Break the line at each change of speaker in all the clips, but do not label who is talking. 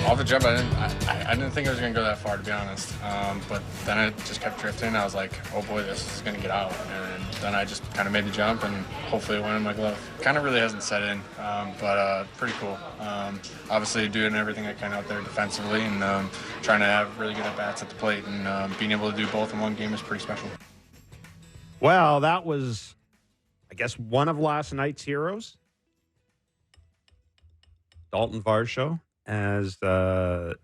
Off the jump, I didn't think it was going to go that far, to be honest. But then it just kept drifting. I was like, oh boy, this is going to get out. And then I just kind of made the jump, and hopefully it went in my glove. Kind of really hasn't set in, but pretty cool. Obviously doing everything I can out there defensively and trying to have really good at-bats at the plate. And being able to do both in one game is pretty special.
Well, that was, I guess, one of last night's heroes. Dalton Varsho, as the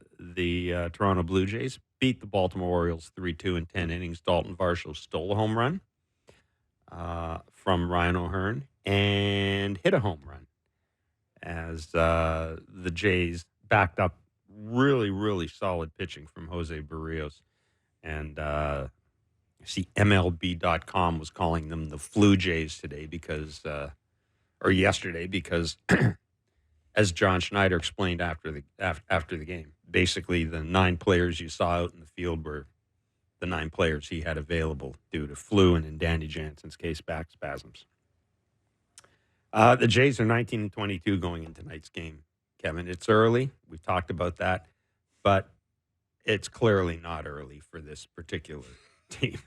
Toronto Blue Jays beat the Baltimore Orioles 3-2 in 10 innings. Dalton Varsho stole a home run from Ryan O'Hearn and hit a home run as the Jays backed up really, really solid pitching from Jose Barrios. And I see MLB.com was calling them the Flu Jays today or yesterday because as John Schneider explained after the game, basically the 9 players you saw out in the field were the 9 players he had available due to flu and in Danny Jansen's case, back spasms. The Jays are 19-22 going into tonight's game, Kevin. It's early. We've talked about that, but it's clearly not early for this particular team.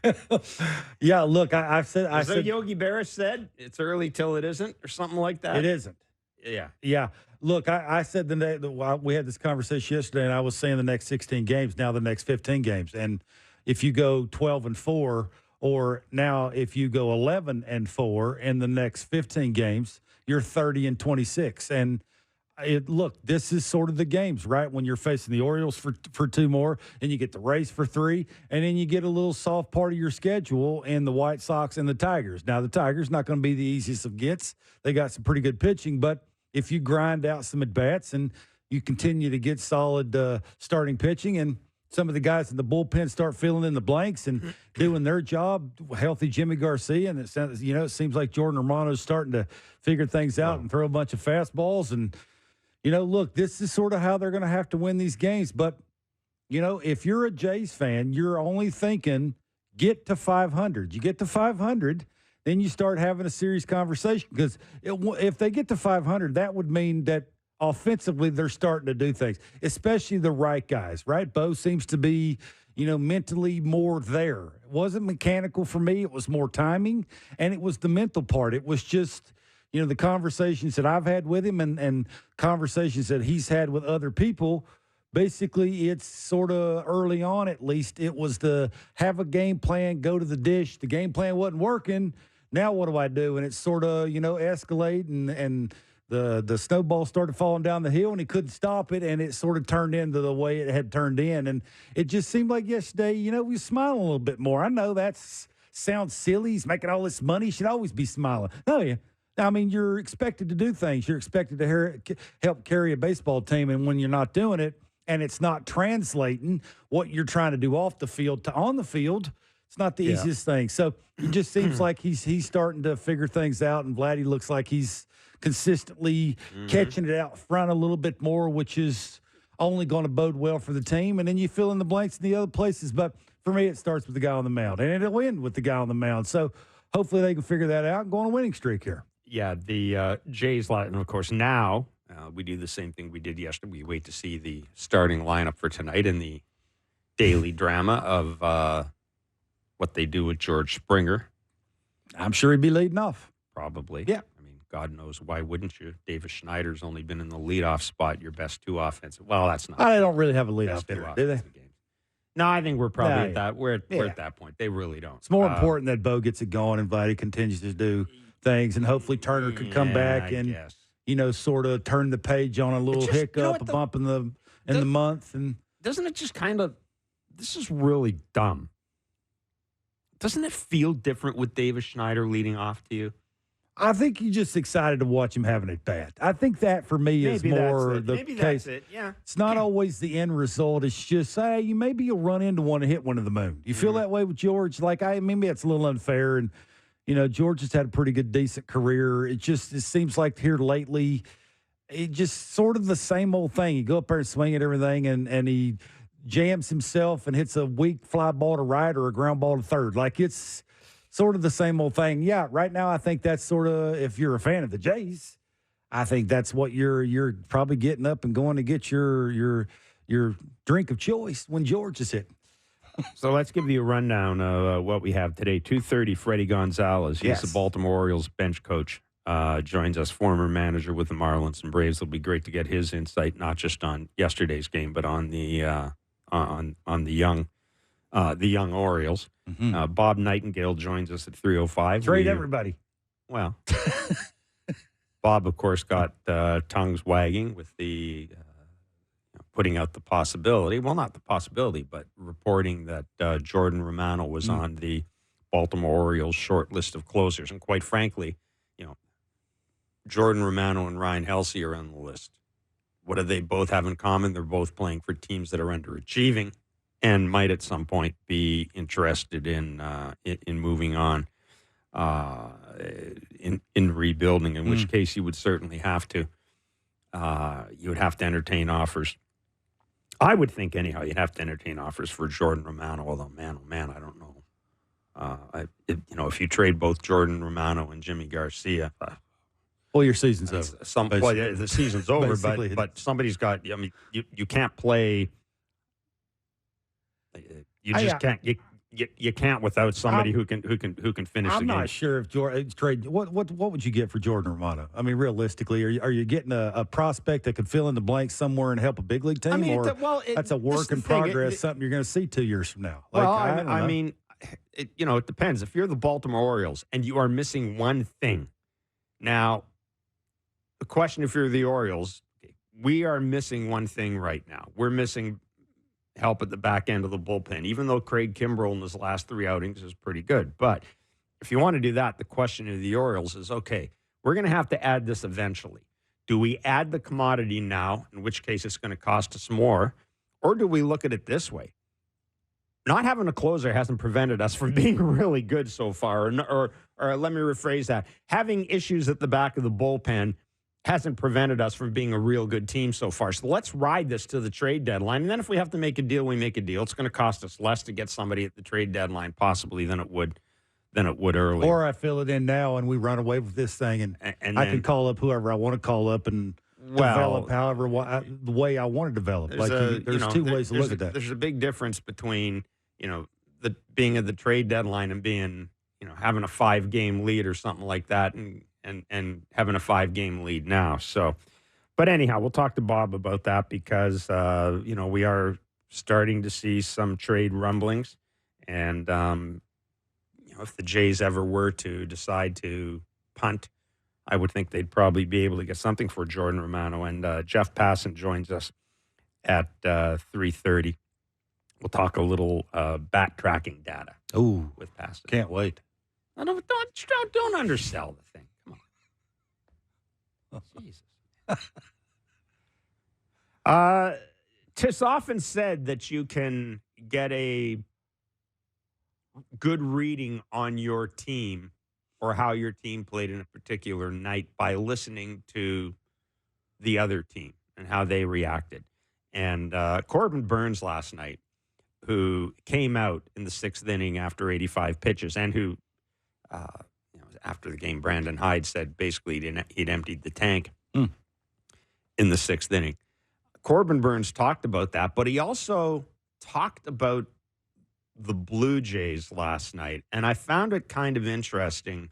Yeah, look, I said
Yogi Berra said it's early till it isn't, or something like that.
It isn't.
Yeah.
Look, I said we had this conversation yesterday, and I was saying the next 16 games, now the next 15 games. And if you go 12-4, or now if you go 11-4 in the next 15 games, you're 30-26. And look, this is sort of the games, right? When you're facing the Orioles for 2 more, and you get the Rays for 3, and then you get a little soft part of your schedule in the White Sox and the Tigers. Now, the Tigers not going to be the easiest of gets. They got some pretty good pitching, but if you grind out some at-bats and you continue to get solid starting pitching, and some of the guys in the bullpen start filling in the blanks and doing their job, healthy Jimmy Garcia, and it seems like Jordan Romano is starting to figure things out and throw a bunch of fastballs. And, look, this is sort of how they're going to have to win these games. But, if you're a Jays fan, you're only thinking get to 500. You get to 500, then you start having a serious conversation, because if they get to 500, that would mean that offensively they're starting to do things, especially the right guys, right? Bo seems to be, mentally more there. It wasn't mechanical for me. It was more timing, and it was the mental part. It was just, the conversations that I've had with him and conversations that he's had with other people. Basically, it's sort of early on, at least, it was to have a game plan, go to the dish. The game plan wasn't working. Now what do I do? And it's sort of, escalate, and the snowball started falling down the hill, and he couldn't stop it, and it sort of turned into the way it had turned in. And it just seemed like yesterday, we were smiling a little bit more. I know that sounds silly. He's making all this money. He should always be smiling. No, yeah. I mean, you're expected to do things. You're expected to help carry a baseball team, and when you're not doing it, and it's not translating what you're trying to do off the field to on the field, it's not the easiest thing. So it just seems like he's starting to figure things out, and Vladdy looks like he's consistently catching it out front a little bit more, which is only going to bode well for the team. And then you fill in the blanks in the other places. But for me, it starts with the guy on the mound, and it'll end with the guy on the mound. So hopefully they can figure that out and go on a winning streak here.
Yeah, the Jays, and of course now we do the same thing we did yesterday. We wait to see the starting lineup for tonight in the daily drama of what they do with George Springer.
I'm sure he'd be leading off.
Probably.
Yeah.
I mean, God knows why wouldn't you? Davis Schneider's only been in the leadoff spot, your best 2 offensive. Well, that's not.
I don't really have a leadoff hitter, do they?
No, I think we're probably at that. We're at that point. They really don't.
It's more important that Bo gets it going and Vladdy continues to do things, and hopefully Turner could come back and sort of turn the page on a little hiccup, a bump in the month. And
doesn't it just kind of? This is really dumb. Doesn't it feel different with Davis Schneider leading off to you?
I think you're just excited to watch him having it bad. I think that for me is more the
Maybe
case.
That's it. Yeah.
It's not always the end result. It's just, maybe you'll run into one and hit one in the moon. You feel that way with George? Like, maybe it's a little unfair. And, George has had a pretty good, decent career. It seems like here lately, it just sort of the same old thing. You go up there and swing at everything, and he jams himself and hits a weak fly ball to right or a ground ball to third. Like, it's sort of the same old thing. Yeah, right now I think that's sort of, if you're a fan of the Jays, I think that's what you're probably getting up and going to get your drink of choice when George is hitting.
So let's give you a rundown of what we have today. 2:30, Fredi Gonzalez. He's the Baltimore Orioles bench coach. Joins us, former manager with the Marlins and Braves. It'll be great to get his insight, not just on yesterday's game, but on the young Orioles.
Mm-hmm.
Bob Nightengale joins us at 3:05.
Trade everybody.
Well, Bob, of course, got tongues wagging with the putting out the possibility. Well, not the possibility, but reporting that Jordan Romano was on the Baltimore Orioles short list of closers. And quite frankly, Jordan Romano and Ryan Helsey are on the list. What do they both have in common? They're both playing for teams that are underachieving and might at some point be interested in moving on, in rebuilding, in which case you would certainly have to. You would have to entertain offers. I would think anyhow you'd have to entertain offers for Jordan Romano, although, man, oh man, I don't know. If you trade both Jordan Romano and Jimmy Garcia,
well, your season's over.
The season's over, but somebody's got. I mean, you can't play. You just can't. You can't without somebody who can finish the game.
I'm not sure if Jordan trade. What would you get for Jordan Romano? I mean, realistically, are you getting a prospect that could fill in the blanks somewhere and help a big league team?
I mean,
that's a work in progress, something you're going to see 2 years from now.
It depends. If you're the Baltimore Orioles and you are missing one thing, now the question: if you're the Orioles, we are missing one thing right now. We're missing help at the back end of the bullpen, even though Craig Kimbrell in his last 3 outings is pretty good. But if you want to do that, the question of the Orioles is, okay, we're going to have to add this eventually. Do we add the commodity now, in which case it's going to cost us more, or do we look at it this way? Not having a closer hasn't prevented us from being really good so far, or let me rephrase that. Having issues at the back of the bullpen hasn't prevented us from being a real good team so far. So let's ride this to the trade deadline. And then if we have to make a deal, we make a deal. It's going to cost us less to get somebody at the trade deadline possibly than it would earlier.
Or I fill it in now and we run away with this thing and I can call up whoever I want to call up and develop the way I want to develop. There's two ways to look at that. There's
a big difference between, the being at the trade deadline and being, having a 5-game lead or something like that and having a 5-game lead now. So, but anyhow, we'll talk to Bob about that because, we are starting to see some trade rumblings. And, if the Jays ever were to decide to punt, I would think they'd probably be able to get something for Jordan Romano. And Jeff Passan joins us at 3:30. We'll talk a little bat tracking data.
Ooh,
with Passan.
Can't wait.
Don't undersell the thing. Jesus. 'Tis often said that you can get a good reading on your team or how your team played in a particular night by listening to the other team and how they reacted. And Corbin Burns last night, who came out in the 6th inning after 85 pitches and who, after the game, Brandon Hyde said basically he'd emptied the tank in the 6th inning. Corbin Burns talked about that, but he also talked about the Blue Jays last night. And I found it kind of interesting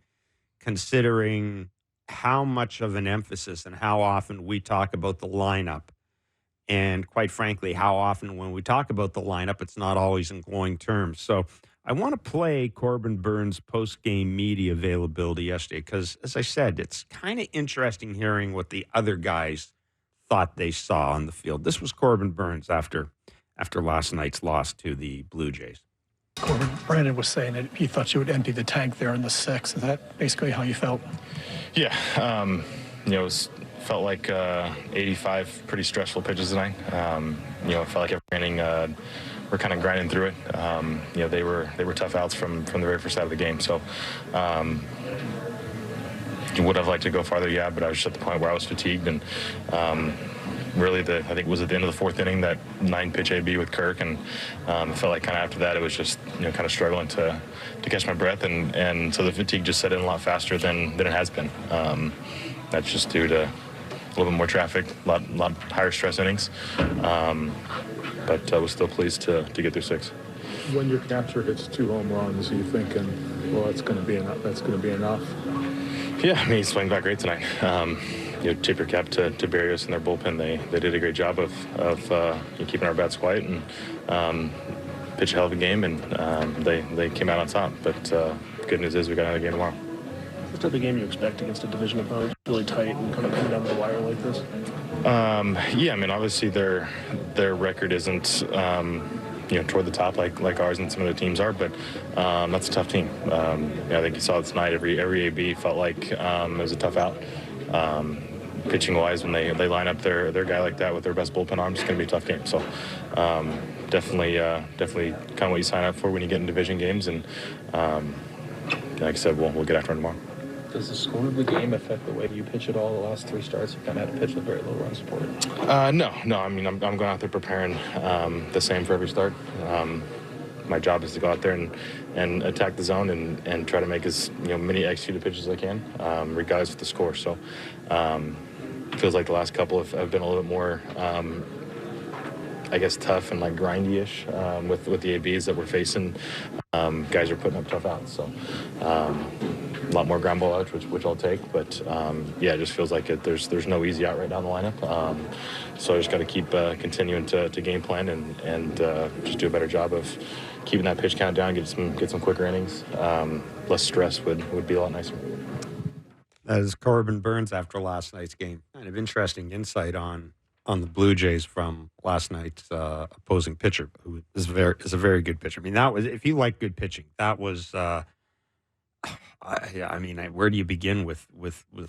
considering how much of an emphasis and how often we talk about the lineup. And quite frankly, how often when we talk about the lineup, it's not always in glowing terms. So I want to play Corbin Burns' post-game media availability yesterday because, as I said, it's kind of interesting hearing what the other guys thought they saw on the field. This was Corbin Burns after last night's loss to the Blue Jays.
Corbin, Brandon was saying that he thought you would empty the tank there in the 6th. Is that basically how you felt?
Yeah. It felt like 85 pretty stressful pitches tonight. It felt like every inning we're kind of grinding through it. They were tough outs from the very first out of the game. So would have liked to go farther, yeah, but I was just at the point where I was fatigued and really I think it was at the end of the 4th inning, that 9-pitch AB with Kirk, and it felt like kind of after that it was just kind of struggling to catch my breath, and so the fatigue just set in a lot faster than it has been. That's just due to little bit more traffic, a lot higher stress innings. But I was still pleased to get through 6.
When your catcher hits 2 home runs, are you thinking, well, that's going to be enough? That's going to be enough.
Yeah, I mean, he's playing back great tonight. Tip your cap to Barrios and their bullpen. They did a great job of keeping our bats quiet and pitch a hell of a game, and they came out on top. But good news is we got another game tomorrow.
What type of game you expect against a division opponent, really tight and kind of coming down to the wire like this?
Yeah, I mean, obviously their record isn't toward the top like ours and some of the teams are, but that's a tough team. I think you saw it tonight. Every AB felt like it was a tough out. Pitching wise, when they line up their guy like that with their best bullpen arm, it's going to be a tough game. So definitely kind of what you sign up for when you get in division games, and like I said, we'll get after it tomorrow.
Does the score of the game affect the way you pitch at all? The last 3 starts, you kind of had to pitch with very low run support.
No. I mean, I'm going out there preparing the same for every start. My job is to go out there and attack the zone and try to make as many executed pitches as I can, regardless of the score. So feels like the last couple have been a little bit more, I guess, tough and like grindy-ish with the ABs that we're facing. Guys are putting up tough outs, so a lot more ground ball outs, which I'll take. But yeah, it just feels like there's no easy out right now in the lineup. So I just got to keep continuing to game plan and just do a better job of keeping that pitch count down, get some quicker innings. Less stress would be a lot nicer.
That is Corbin Burns after last night's game. Kind of interesting insight on the Blue Jays from last night's opposing pitcher, who is a very good pitcher. I mean, that was, if you like good pitching, that was. Where do you begin with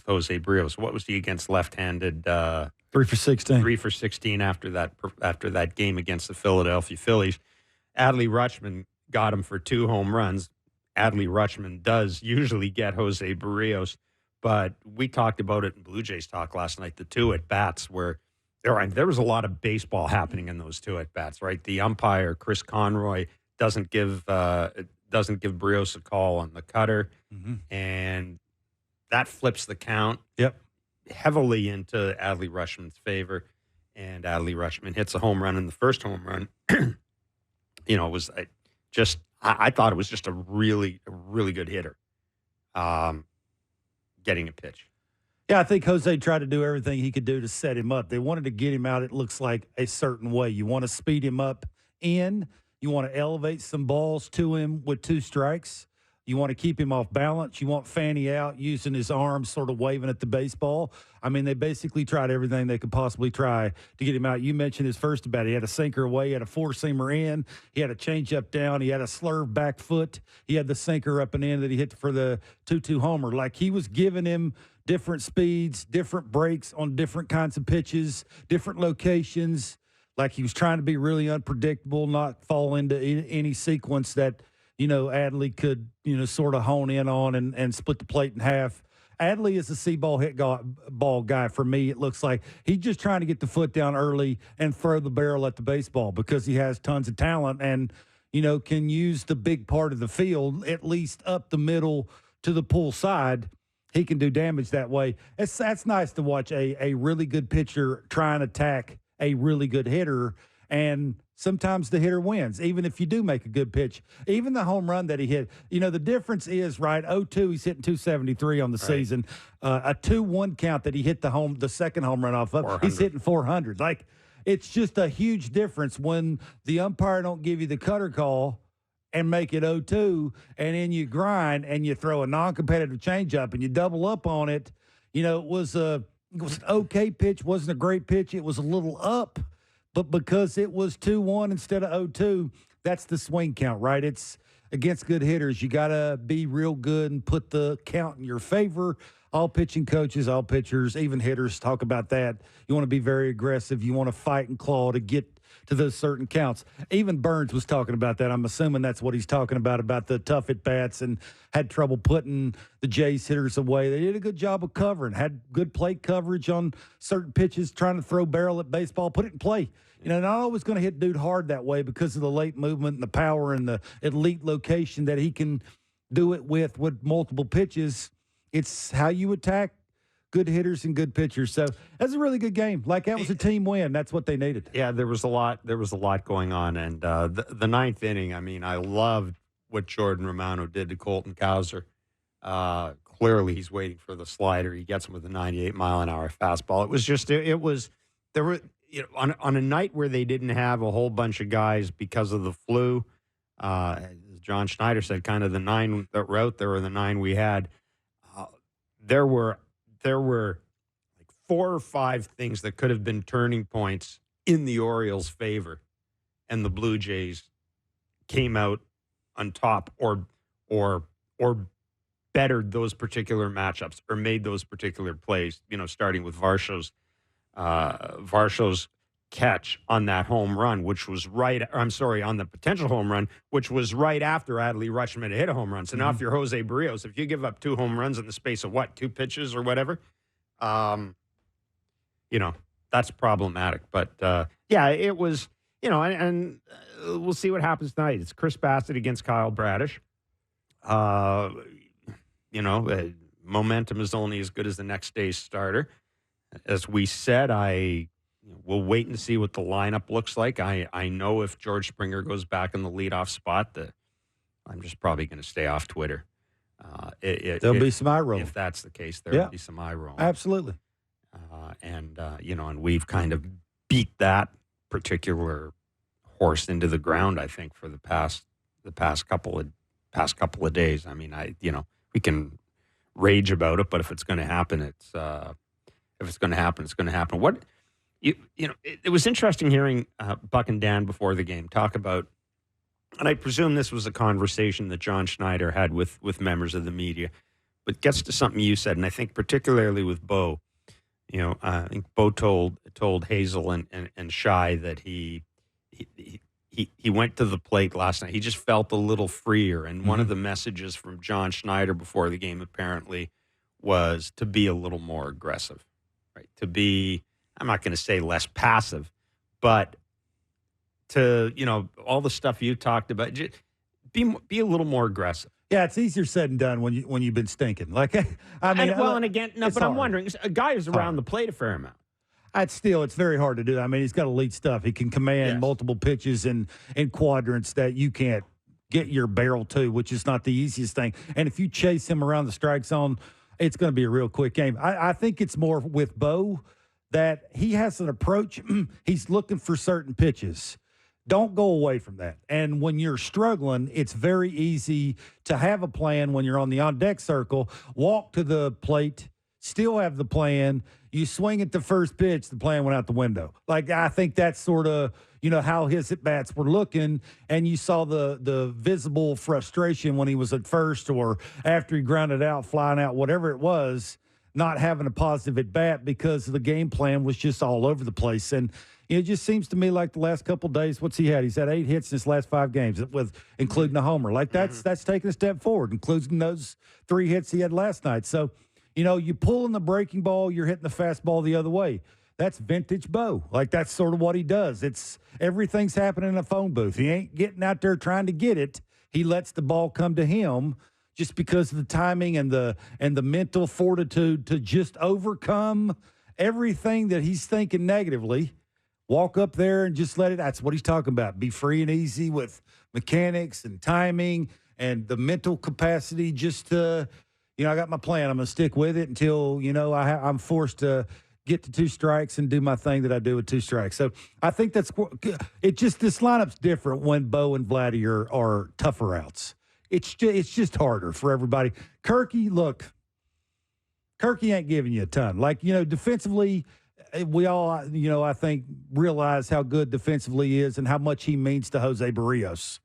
Jose Barrios? What was he against left-handed?
3 for 16.
3 for 16 after that game against the Philadelphia Phillies. Adley Rutschman got him for 2 home runs. Adley Rutschman does usually get Jose Barrios, but we talked about it in Blue Jays Talk last night, the 2 at-bats where there was a lot of baseball happening in those 2 at-bats, right? The umpire, Chris Conroy, doesn't give Barrios a call on the cutter, and that flips the count heavily into Adley Rutschman's favor, and Adley Rutschman hits a home run in the first home run. It was I thought it was just a really good hitter getting a pitch.
Yeah, I think Jose tried to do everything he could do to set him up. They wanted to get him out, it looks like, a certain way. You want to speed him up in. You want to elevate some balls to him with 2 strikes. You want to keep him off balance. You want Fanny out using his arms, sort of waving at the baseball. I mean, they basically tried everything they could possibly try to get him out. You mentioned his first at bat. He had a sinker away. He had a 4-seamer in. He had a changeup down. He had a slurve back foot. He had the sinker up and in that he hit for the 2-2 homer. Like, he was giving him different speeds, different breaks on different kinds of pitches, different locations. Like, he was trying to be really unpredictable, not fall into any sequence that, Adley could, sort of hone in on and split the plate in half. Adley is a see-ball hit ball guy for me. It looks like he's just trying to get the foot down early and throw the barrel at the baseball because he has tons of talent and, can use the big part of the field, at least up the middle to the pull side. He can do damage that way. That's nice to watch a really good pitcher try and attack a really good hitter, and sometimes the hitter wins, even if you do make a good pitch. Even the home run that he hit, the difference is, right, 0-2, he's hitting 273 on the season. A 2-1 count that he hit the second home run off of, he's hitting 400. Like, it's just a huge difference when the umpire don't give you the cutter call and make it 0-2, and then you grind and you throw a non-competitive changeup and you double up on it. It was an okay pitch, wasn't a great pitch. It was a little up, but because it was 2-1 instead of 0-2, that's the swing count, right? It's against good hitters. You got to be real good and put the count in your favor. All pitching coaches, all pitchers, even hitters talk about that. You want to be very aggressive. You want to fight and claw to get to those certain counts. Even Burns was talking about that. I'm assuming that's what he's talking about the tough at-bats, and had trouble putting the Jays hitters away. They did a good job of covering, had good plate coverage on certain pitches, trying to throw barrel at baseball, put it in play. Not always going to hit dude hard that way because of the late movement and the power and the elite location that he can do it with multiple pitches. It's how you attack good hitters and good pitchers. So that's a really good game. Like, that was a team win. That's what they needed.
Yeah, there was a lot going on. And the ninth inning, I mean, I loved what Jordan Romano did to Colton Cowser. Clearly, he's waiting for the slider. He gets him with a 98-mile-an-hour fastball. It was just, there were, on a night where they didn't have a whole bunch of guys because of the flu, as John Schneider said, kind of the 9 that were out there or the 9 we had, there were like 4 or 5 things that could have been turning points in the Orioles' favor, and the Blue Jays came out on top or bettered those particular matchups or made those particular plays, starting with Varsho's catch on that home run, which was on the potential home run, which was right after Adley Rutschman had hit a home run. So now if you're Jose Barrios, if you give up 2 home runs in the space of 2 pitches or whatever, that's problematic. But it was, and we'll see what happens tonight. It's Chris Bassett against Kyle Bradish. Momentum is only as good as the next day's starter. As we said, we'll wait and see what the lineup looks like. I know if George Springer goes back in the leadoff spot, that I'm just probably going to stay off Twitter.
There'll be some eye rolling.
If that's the case, there will be some eye rolling.
Absolutely.
And we've kind of beat that particular horse into the ground, I think, for the past couple of days. I mean, we can rage about it, but if it's going to happen, it's going to happen. What it was interesting hearing Buck and Dan before the game talk about, and I presume this was a conversation that John Schneider had with members of the media, but gets to something you said, and I think particularly with Bo. I think Bo told Hazel and Shai that he went to the plate last night. He just felt a little freer. And one of the messages from John Schneider before the game apparently was to be a little more aggressive, right? To be, I'm not going to say less passive, but to, all the stuff you talked about, just be a little more aggressive.
Yeah, it's easier said than done when you've been stinking. Like, I mean,
I'm wondering, a guy who's around the plate a fair amount.
It's very hard to do. I mean, he's got elite stuff. He can command multiple pitches in quadrants that you can't get your barrel to, which is not the easiest thing. And if you chase him around the strike zone, it's going to be a real quick game. I think it's more with Bo that he has an approach. He's looking for certain pitches. Don't go away from that. And when you're struggling, it's very easy to have a plan when you're on the on-deck circle, walk to the plate, still have the plan. You swing at the first pitch, the plan went out the window. Like, I think that's sort of, how his at-bats were looking, and you saw the visible frustration when he was at first or after he grounded out, flying out, whatever it was, not having a positive at-bat because the game plan was just all over the place. And it just seems to me like the last couple of days, what's he had? He's had 8 hits in his last 5 games, including a homer. Like, that's taking a step forward, including those 3 hits he had last night. So, you pull in the breaking ball, you're hitting the fastball the other way. That's vintage Bo. Like, that's sort of what he does. Everything's happening in a phone booth. He ain't getting out there trying to get it. He lets the ball come to him just because of the timing and the mental fortitude to just overcome everything that he's thinking negatively. Walk up there and just let it. That's what he's talking about. Be free and easy with mechanics and timing and the mental capacity just to, I got my plan. I'm going to stick with it until, I'm forced to get to 2 strikes and do my thing that I do with 2 strikes. So I think this lineup's different when Bo and Vladdy are tougher outs. It's just harder for everybody. Kirky ain't giving you a ton. Like, defensively, we all, I think, realize how good defensively he is and how much he means to Jose Barrios.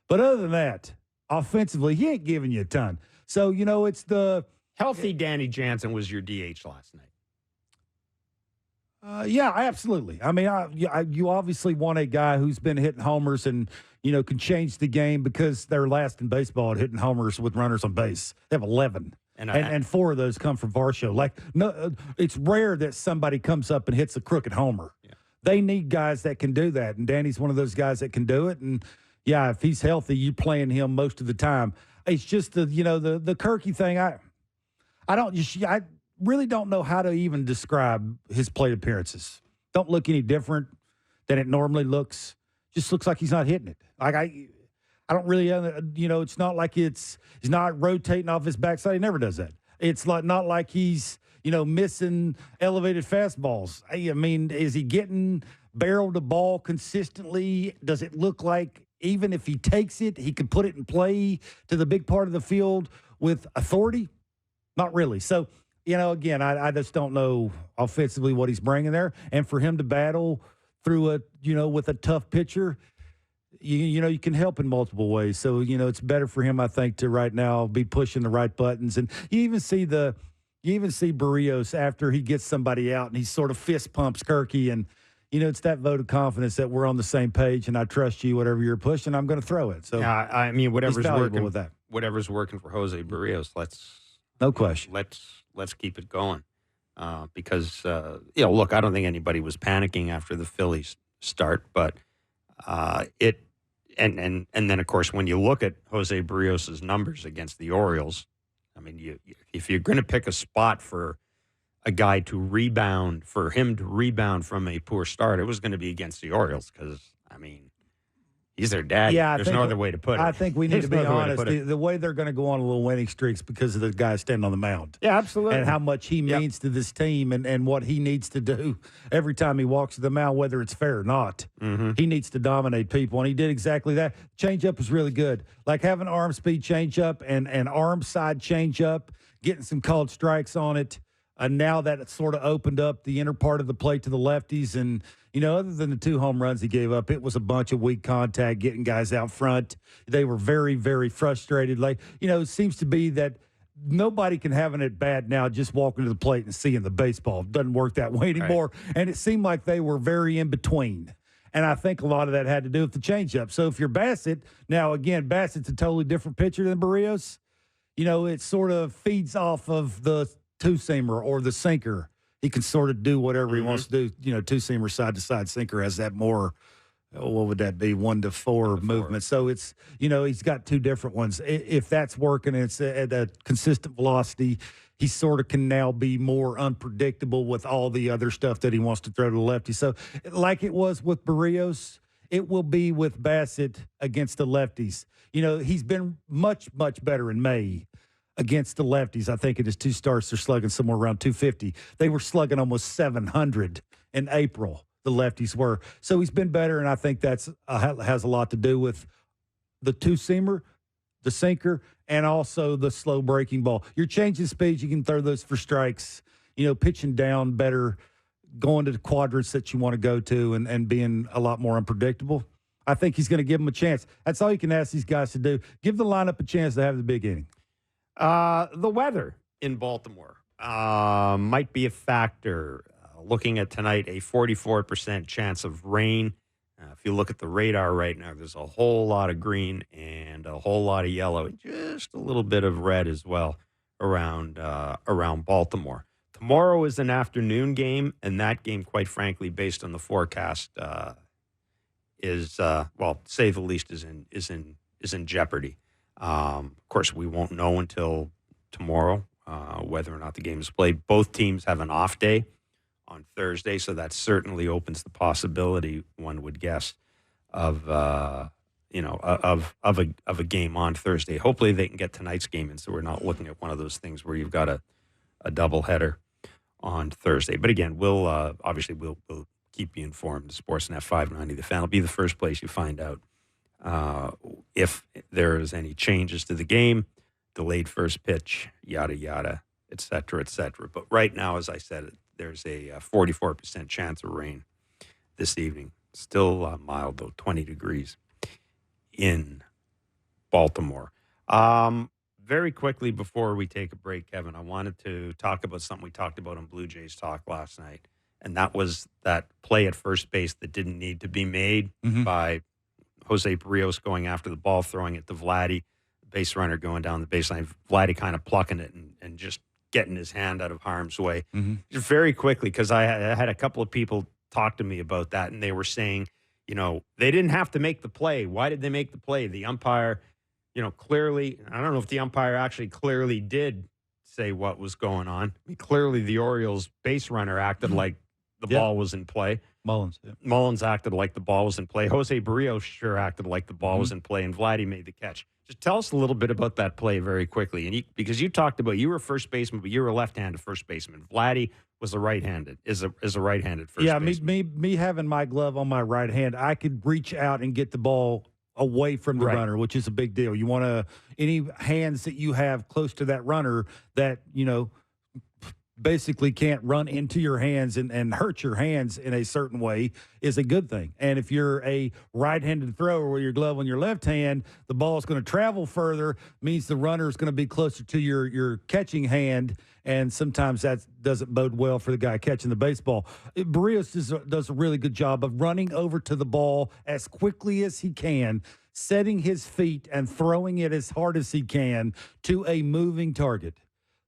But other than that, offensively, he ain't giving you a ton. So, it's the
healthy Danny Jansen was your DH last night.
Yeah, absolutely. I mean, you obviously want a guy who's been hitting homers and, can change the game because they're last in baseball at hitting homers with runners on base. They have 11. And 4 of those come from Varsho. Like, no, it's rare that somebody comes up and hits a crooked homer. Yeah. They need guys that can do that, and Danny's one of those guys that can do it. And yeah, if he's healthy, you're playing him most of the time. It's just the Kirky thing. really don't know how to even describe his plate appearances. Don't look any different than it normally looks. Just looks like he's not hitting it. Like I don't really, it's not like he's not rotating off his backside. He never does that. It's not like he's, missing elevated fastballs. I mean, is he getting barreled the ball consistently? Does it look like even if he takes it, he could put it in play to the big part of the field with authority? Not really. So, again, I just don't know offensively what he's bringing there. And for him to battle through with a tough pitcher, you can help in multiple ways. So, it's better for him, I think, to right now be pushing the right buttons. And you even see Barrios after he gets somebody out and he sort of fist pumps Kirky. And, it's that vote of confidence that we're on the same page and I trust you, whatever you're pushing, I'm going to throw it. So,
I mean, whatever's working
with that.
Whatever's working for Jose Barrios,
no question.
Let's keep it going. Because, look, I don't think anybody was panicking after the Phillies start, but and then, of course, when you look at Jose Barrios' numbers against the Orioles, I mean, if you're going to pick a spot for a guy to rebound, for him to rebound from a poor start, it was going to be against the Orioles because, I mean, he's their dad.
Yeah,
there's no other way to put it.
I think we need to be honest. The way they're going to go on a little winning streaks because of the guy standing on the mound.
Yeah, absolutely.
And how much he means to this team and what he needs to do every time he walks to the mound, whether it's fair or not.
Mm-hmm.
He needs to dominate people, and he did exactly that. Changeup was really good. Like having arm speed changeup and arm side changeup, getting some called strikes on it. Now that it's sort of opened up the inner part of the plate to the lefties. And, other than the 2 home runs he gave up, it was a bunch of weak contact, getting guys out front. They were very, very frustrated. Like, it seems to be that nobody can have an at-bat now just walking to the plate and seeing the baseball. It doesn't work that way anymore. Right. And it seemed like they were very in between. And I think a lot of that had to do with the changeup. So if you're Bassett, now, again, Bassett's a totally different pitcher than Barrios. It sort of feeds off of the two-seamer or the sinker. He can sort of do whatever he wants to do. Two-seamer, side-to-side sinker has that more, what would that be, 1 to 4 movement. So it's, he's got 2 different ones. If that's working and it's at a consistent velocity, he sort of can now be more unpredictable with all the other stuff that he wants to throw to the lefty. So like it was with Barrios, it will be with Bassett against the lefties. He's been much, much better in May against the lefties. I think in his 2 starts, they're slugging somewhere around 250. They were slugging almost 700 in April, the lefties were. So he's been better, and I think that's has a lot to do with the two-seamer, the sinker, and also the slow breaking ball. You're changing speeds. You can throw those for strikes, pitching down better, going to the quadrants that you want to go to and being a lot more unpredictable. I think he's going to give them a chance. That's all you can ask these guys to do. Give the lineup a chance to have the big inning.
The weather in Baltimore might be a factor. Looking at tonight, a 44% chance of rain. If you look at the radar right now, there's a whole lot of green and a whole lot of yellow, and just a little bit of red as well around Baltimore. Tomorrow is an afternoon game, and that game, quite frankly, based on the forecast, is to say the least, is in jeopardy. Of course, we won't know until tomorrow whether or not the game is played. Both teams have an off day on Thursday, so that certainly opens the possibility, one would guess, of a game on Thursday. Hopefully, they can get tonight's game in, so we're not looking at one of those things where you've got a doubleheader on Thursday. But again, we'll keep you informed. Sportsnet 590, The Fan will be the first place you find out if there is any changes to the game, delayed first pitch, yada, yada, et cetera, et cetera. But right now, as I said, there's a 44% chance of rain this evening. Still mild, though, 20 degrees in Baltimore. Very quickly before we take a break, Kevin, I wanted to talk about something we talked about on Blue Jays Talk last night, and that was that play at first base that didn't need to be made by Jose Barrios going after the ball, throwing it to Vladdy, the base runner going down the baseline, Vladdy kind of plucking it and just getting his hand out of harm's way. Just very quickly, because I had a couple of people talk to me about that, and they were saying, they didn't have to make the play. Why did they make the play? The umpire, clearly, I don't know if the umpire actually clearly did say what was going on. I mean, clearly, the Orioles base runner acted like the ball was in play. Mullins acted like the ball was in play. Jose Barrios sure acted like the ball was in play, and Vladdy made the catch. Just tell us a little bit about that play very quickly. And because you talked about you were a first baseman, but you were a left-handed first baseman. Vladdy was a right-handed, is a right-handed first baseman.
Yeah, me having my glove on my right hand, I could reach out and get the ball away from the runner, which is a big deal. You want to any hands that you have close to that runner that, basically can't run into your hands and hurt your hands in a certain way is a good thing. And if you're a right-handed thrower with your glove on your left hand, the ball is going to travel further, means the runner is going to be closer to your catching hand, and sometimes that doesn't bode well for the guy catching the baseball. Barrios does a really good job of running over to the ball as quickly as he can, setting his feet and throwing it as hard as he can to a moving target.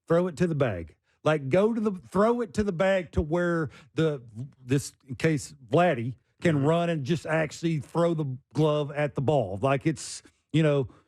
Throw it to the bag. Like throw it to the bag to where in case Vladdy can run and just actually throw the glove at the ball. Like it's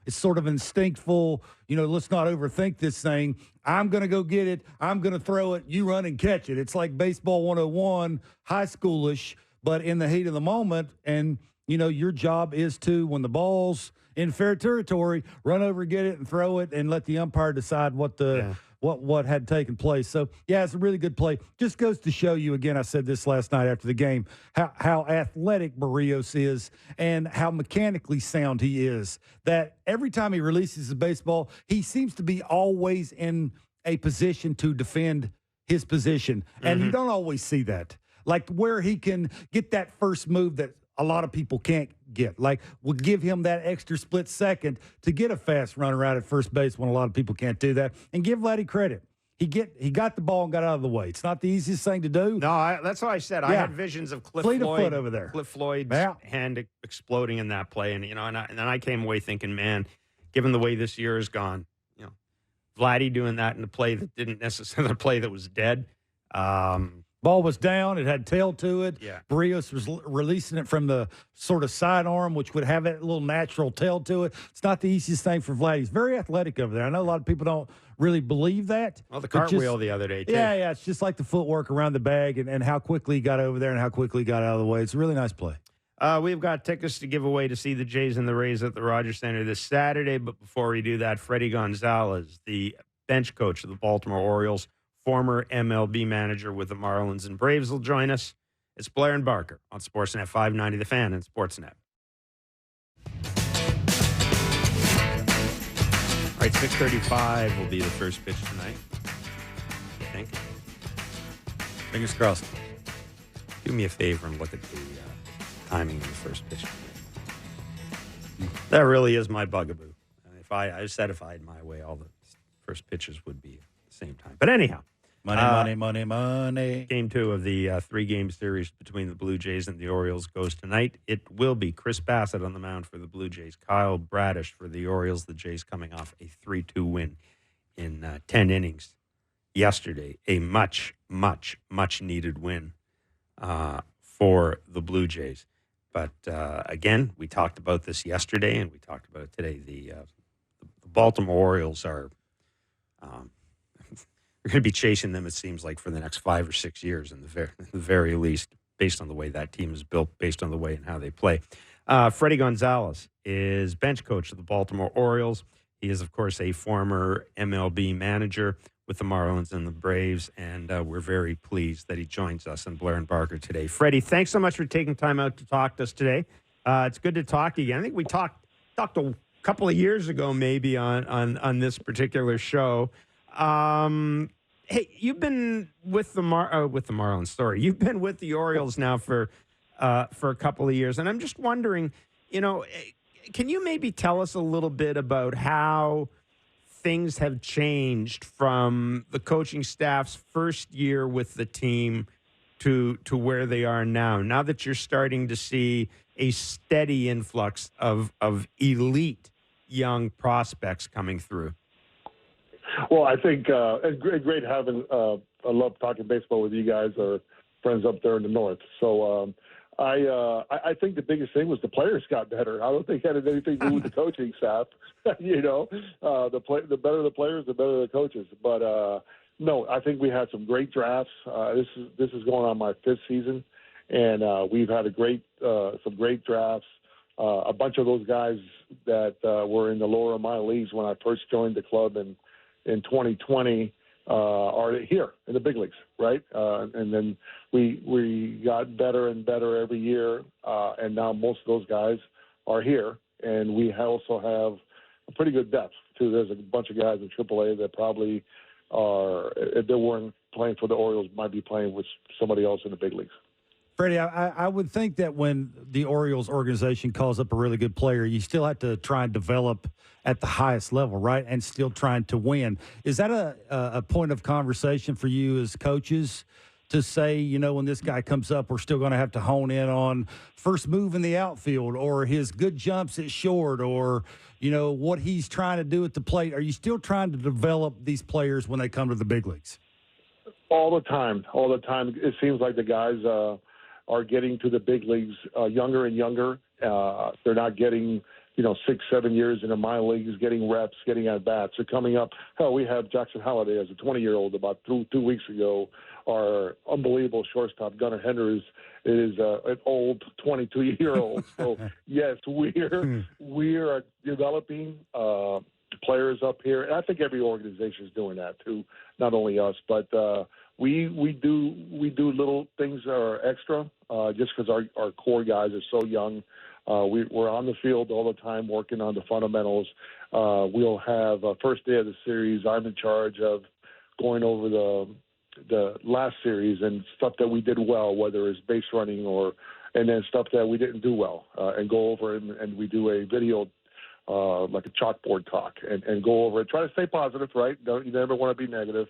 sort of instinctful, let's not overthink this thing. I'm going to go get it. I'm going to throw it. You run and catch it. It's like baseball 101, high schoolish, but in the heat of the moment. And, your job is to, when the ball's in fair territory, run over, get it and throw it and let the umpire decide what had taken place. So, it's a really good play. Just goes to show you, again, I said this last night after the game, how athletic Barrios is and how mechanically sound he is, that every time he releases the baseball, he seems to be always in a position to defend his position. And you don't always see that. Like where he can get that first move that a lot of people can't get. Like, will give him that extra split second to get a fast runner out at first base when a lot of people can't do that. And give Vladdy credit. He got the ball and got out of the way. It's not the easiest thing to do.
No, that's what I said. I had visions of Cliff Floyd
over there.
Cliff Floyd's hand exploding in that play. And, and then I came away thinking, man, given the way this year has gone, Vladdy doing that in a play that didn't necessarily, a play that was dead.
Ball was down. It had tail to it.
Yeah.
Barrios was releasing it from the sort of sidearm, which would have that little natural tail to it. It's not the easiest thing for Vlad. He's very athletic over there. I know a lot of people don't really believe that.
Well, the cartwheel the other day, too.
Yeah. It's just like the footwork around the bag and how quickly he got over there and how quickly he got out of the way. It's a really nice play.
We've got tickets to give away to see the Jays and the Rays at the Rogers Center this Saturday. But before we do that, Fredi Gonzalez, the bench coach of the Baltimore Orioles, former MLB manager with the Marlins and Braves, will join us. It's Blair and Barker on Sportsnet 590 The Fan and Sportsnet. All right, 6:35 will be the first pitch tonight, I think.
Fingers crossed.
Do me a favor and look at the timing of the first pitch tonight. That really is my bugaboo. If I had my way, all the first pitches would be at the same time. But anyhow. Money. Game 2 of the 3-game series between the Blue Jays and the Orioles goes tonight. It will be Chris Bassett on the mound for the Blue Jays, Kyle Bradish for the Orioles. The Jays coming off a 3-2 win in 10 innings yesterday. A much, much, much needed win for the Blue Jays. But again, we talked about this yesterday and we talked about it today. The Baltimore Orioles are... we're going to be chasing them, it seems like, for the next 5 or 6 years in the very least, based on the way that team is built, based on the way and how they play. Fredi Gonzalez is bench coach of the Baltimore Orioles. He is, of course, a former MLB manager with the Marlins and the Braves, and we're very pleased that he joins us on Blair and Barker today. Fredi, thanks so much for taking time out to talk to us today. It's good to talk to you again. I think we talked a couple of years ago maybe on this particular show. Hey, you've been with the Marlins. Sorry, you've been with the Orioles now for a couple of years, and I'm just wondering, can you maybe tell us a little bit about how things have changed from the coaching staff's first year with the team to where they are now? Now that you're starting to see a steady influx of elite young prospects coming through.
Well, I think it's great having. I love talking baseball with you guys, or friends up there in the north. So
I think the biggest thing was the players got better. I don't think it had anything to do with the coaching staff. The better the players, the better the coaches. But no, I think we had some great drafts. This is going on my 5th season, and we've had some great drafts. A bunch of those guys that were in the lower minor leagues when I first joined the club in 2020 are here in the big leagues, right? And then we got better and better every year, and now most of those guys are here. And we also have a pretty good depth, too. There's a bunch of guys in AAA that probably are, if they weren't playing for the Orioles, might be playing with somebody else in the big leagues.
Freddie, I would think that when the Orioles organization calls up a really good player, you still have to try and develop at the highest level, right, and still trying to win. Is that a point of conversation for you as coaches to say, when this guy comes up, we're still going to have to hone in on first move in the outfield or his good jumps at short or, what he's trying to do at the plate? Are you still trying to develop these players when they come to the big leagues?
All the time. It seems like the guys are getting to the big leagues younger and younger. They're not getting, 6-7 years in the minor leagues, getting reps, getting at bats. They're coming up. Hell, we have Jackson Holliday as a 20-year-old about 2 weeks ago. Our unbelievable shortstop, Gunnar Henry, is an old 22-year-old. So, yes, we are developing players up here. And I think every organization is doing that, too, not only us. But we do little things that are extra just because our core guys are so young. We're on the field all the time working on the fundamentals. We'll have first day of the series. I'm in charge of going over the last series and stuff that we did well, whether it's base running and then stuff that we didn't do well, and go over and we do a video like a chalkboard talk and go over it. Try to stay positive, right? You never want to be negative.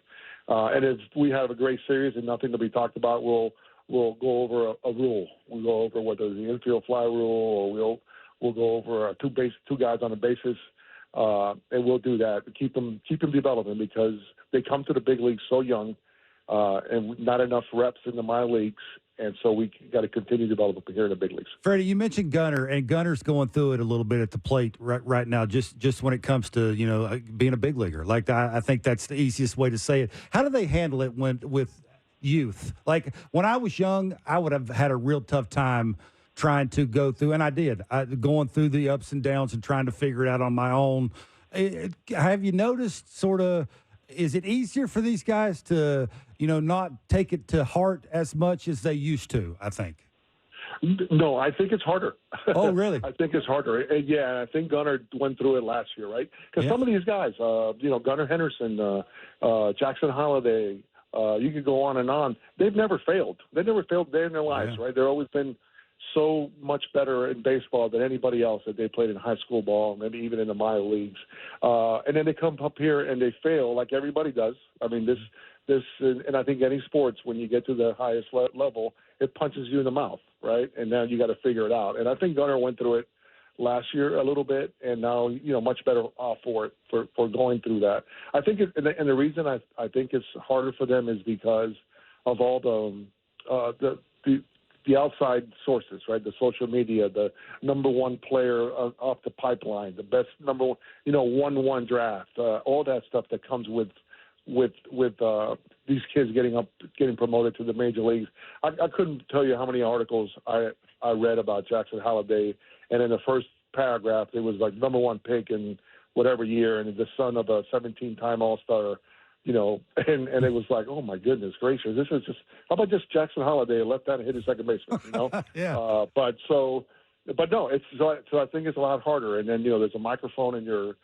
And if we have a great series and nothing to be talked about, we'll go over a rule. We'll go over whether it's the infield fly rule or we'll go over two guys on the bases, and we'll do that. Keep them developing because they come to the big leagues so young, and not enough reps in the minor leagues. And so we got to continue to develop here in the big leagues.
Freddie, you mentioned Gunnar, and Gunnar's going through it a little bit at the plate right now, just when it comes to, being a big leaguer. Like, I think that's the easiest way to say it. How do they handle it with youth? Like, when I was young, I would have had a real tough time trying to go through, and I did, going through the ups and downs and trying to figure it out on my own. Have you noticed is it easier for these guys to, not take it to heart as much as they used to, I think?
No, I think it's harder.
Oh, really?
I think it's harder. And I think Gunnar went through it last year, right? Because some of these guys, Gunnar Henderson, Jackson Holliday, you could go on and on. They've never failed. They never failed a day in their lives, right? They've always been so much better in baseball than anybody else that they played in high school ball, maybe even in the minor leagues. And then they come up here and they fail like everybody does. I mean, and I think any sports, when you get to the highest level, it punches you in the mouth, right? And now you got to figure it out. And I think Gunnar went through it last year a little bit, and now, much better off for going through that. I think, and the reason I think it's harder for them is because of all the outside sources, right? The social media, the number one player off the pipeline, the best number one, 1-1 draft, all that stuff that comes with these kids getting promoted to the major leagues. I couldn't tell you how many articles I read about Jackson Holliday, and in the first paragraph it was like number one pick in whatever year, and the son of a 17-time All-Star. And it was like, oh my goodness gracious, this is just, how about just Jackson Holliday left that and hit his second baseman,
Yeah.
But no, so I think it's a lot harder. And then, there's a microphone in your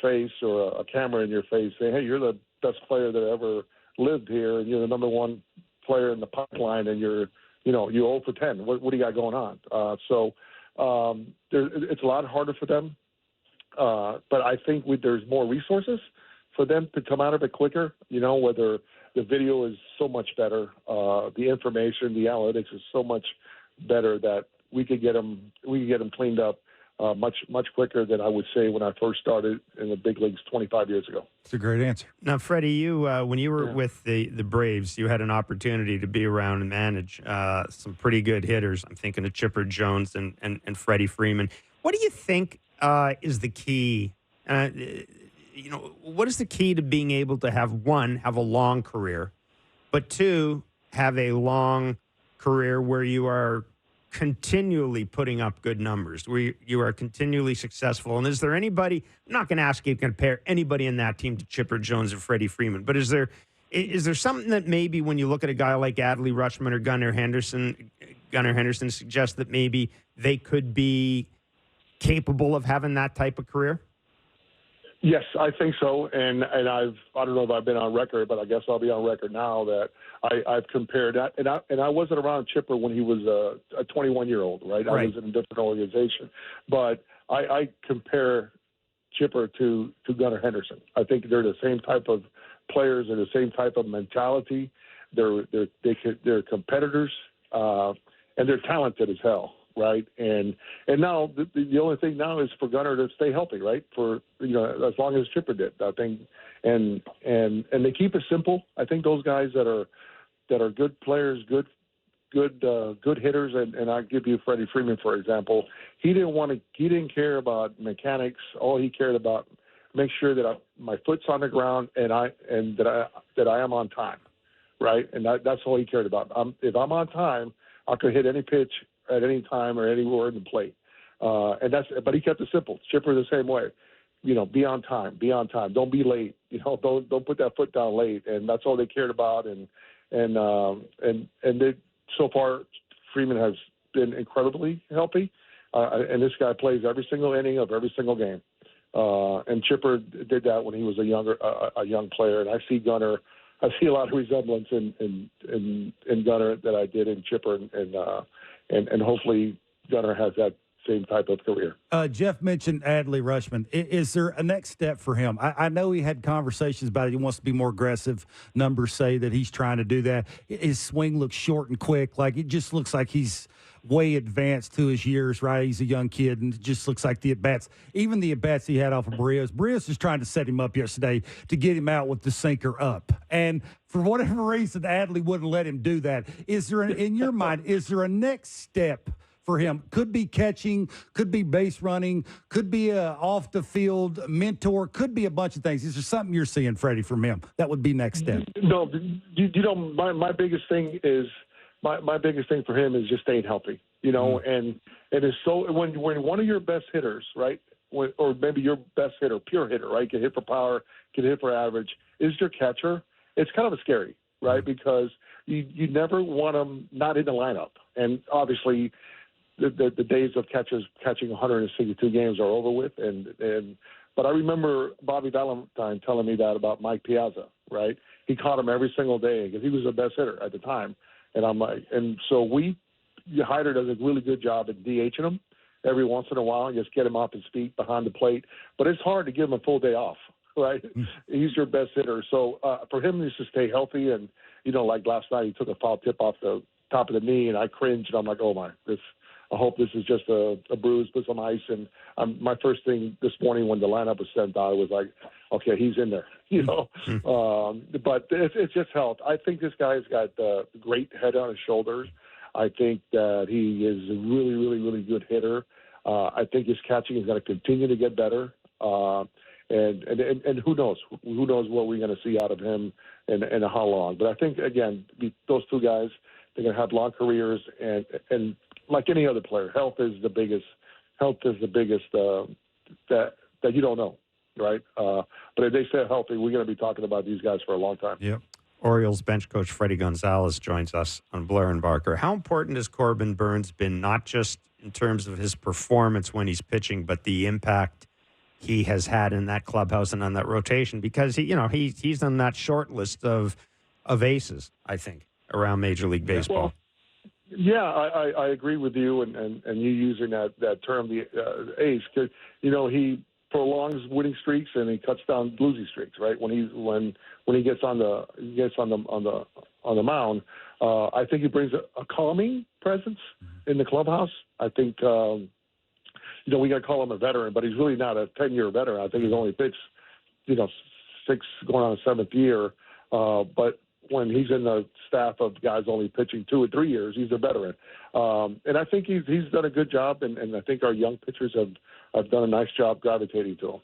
face or a camera in your face saying, hey, you're the best player that ever lived here, and you're the number one player in the pipeline, and you're 0 for 10. What do you got going on? It's a lot harder for them. But I think there's more resources for them to come out of it quicker, whether the video is so much better, the information, the analytics is so much better that we could get them cleaned up much quicker than I would say when I first started in the big leagues 25 years ago.
It's a great answer.
Now, Freddie, you when you were with the Braves, you had an opportunity to be around and manage some pretty good hitters. I'm thinking of Chipper Jones and Freddie Freeman. What do you think is the key? What is the key to being able to have a long career, but two, have a long career where you are continually putting up good numbers, where you are continually successful? And is there anybody, I'm not going to ask you to compare anybody in that team to Chipper Jones or Freddie Freeman, but is there something that maybe when you look at a guy like Adley Rutschman or Gunnar Henderson suggests that maybe they could be capable of having that type of career?
Yes, I think so, and I don't know if I've been on record, but I guess I'll be on record now that I've compared that, and I wasn't around Chipper when he was a 21-year-old, right? I was in a different organization, but I compare Chipper to Gunnar Henderson. I think they're the same type of players, they're the same type of mentality. They're competitors, and they're talented as hell. Right, and now the only thing now is for Gunnar to stay healthy, right? For as long as Chipper did, I think, and they keep it simple. I think those guys that are good players, good hitters, and I'll give you Freddie Freeman for example. He didn't care about mechanics. All he cared about make sure that my foot's on the ground and that I am on time, right? And that's all he cared about. If I'm on time, I could hit any pitch at any time or anywhere in the plate. But he kept it simple. Chipper the same way. Be on time. Don't be late. Don't put that foot down late. And that's all they cared about. And they, so far, Freeman has been incredibly healthy. And this guy plays every single inning of every single game. And Chipper did that when he was a young player. And I see a lot of resemblance in Gunnar that I did in Chipper, and hopefully Gunnar has that same type of career.
Jeff mentioned Adley Rutschman. Is there a next step for him? I know he had conversations about it. He wants to be more aggressive. Numbers say that he's trying to do that. His swing looks short and quick. Like, it just looks like he's way advanced to his years, right? He's a young kid, and it just looks like the at-bats, even the at-bats he had off of Barrios was trying to set him up yesterday to get him out with the sinker up. And for whatever reason, Adley wouldn't let him do that. In your mind, is there a next step for him? Could be catching, could be base running, could be a off-the-field mentor, could be a bunch of things. Is there something you're seeing, Freddie, from him? That would be next step.
No, my biggest thing is my biggest thing for him is just staying healthy, and it's so when one of your best hitters, right, or maybe your best hitter, pure hitter, right, can hit for power, can hit for average, is your catcher. It's kind of scary, right, because you never want them not in the lineup, and obviously the days of catching 162 games are over with, but I remember Bobby Valentine telling me that about Mike Piazza, right? He caught him every single day because he was the best hitter at the time. And I'm like, and so Hyder does a really good job at DHing him every once in a while and just get him off his feet behind the plate. But it's hard to give him a full day off, right? He's your best hitter. So for him to stay healthy, and, like last night, he took a foul tip off the top of the knee, and I cringed. And I'm like, oh, my, I hope this is just a bruise, put some ice. And my first thing this morning when the lineup was sent out was like, okay, he's in there, but it's just health. I think this guy's got a great head on his shoulders. I think that he is a really, really, really good hitter. I think his catching is going to continue to get better. And who knows what we're going to see out of him and how long. But I think, again, those two guys, they're going to have long careers, and like any other player, health is the biggest that you don't know, right? But if they stay healthy, we're going to be talking about these guys for a long time.
Yep.
Orioles bench coach Fredi Gonzalez joins us on Blair and Barker. How important has Corbin Burnes been, not just in terms of his performance when he's pitching, but the impact he has had in that clubhouse and on that rotation? Because he's on that short list of aces, I think, around Major League Baseball.
Well, yeah, I agree with you, and you using that term, the ace, because he prolongs winning streaks and he cuts down losing streaks, right? When he gets on the mound, I think he brings a calming presence in the clubhouse. I think we got to call him a veteran, but he's really not a 10-year veteran. I think he's only pitched, 6 going on a 7th year. But when he's in the staff of guys only pitching 2 or 3 years, he's a veteran. And I think he's done a good job, and I think our young pitchers have done a nice job gravitating to him.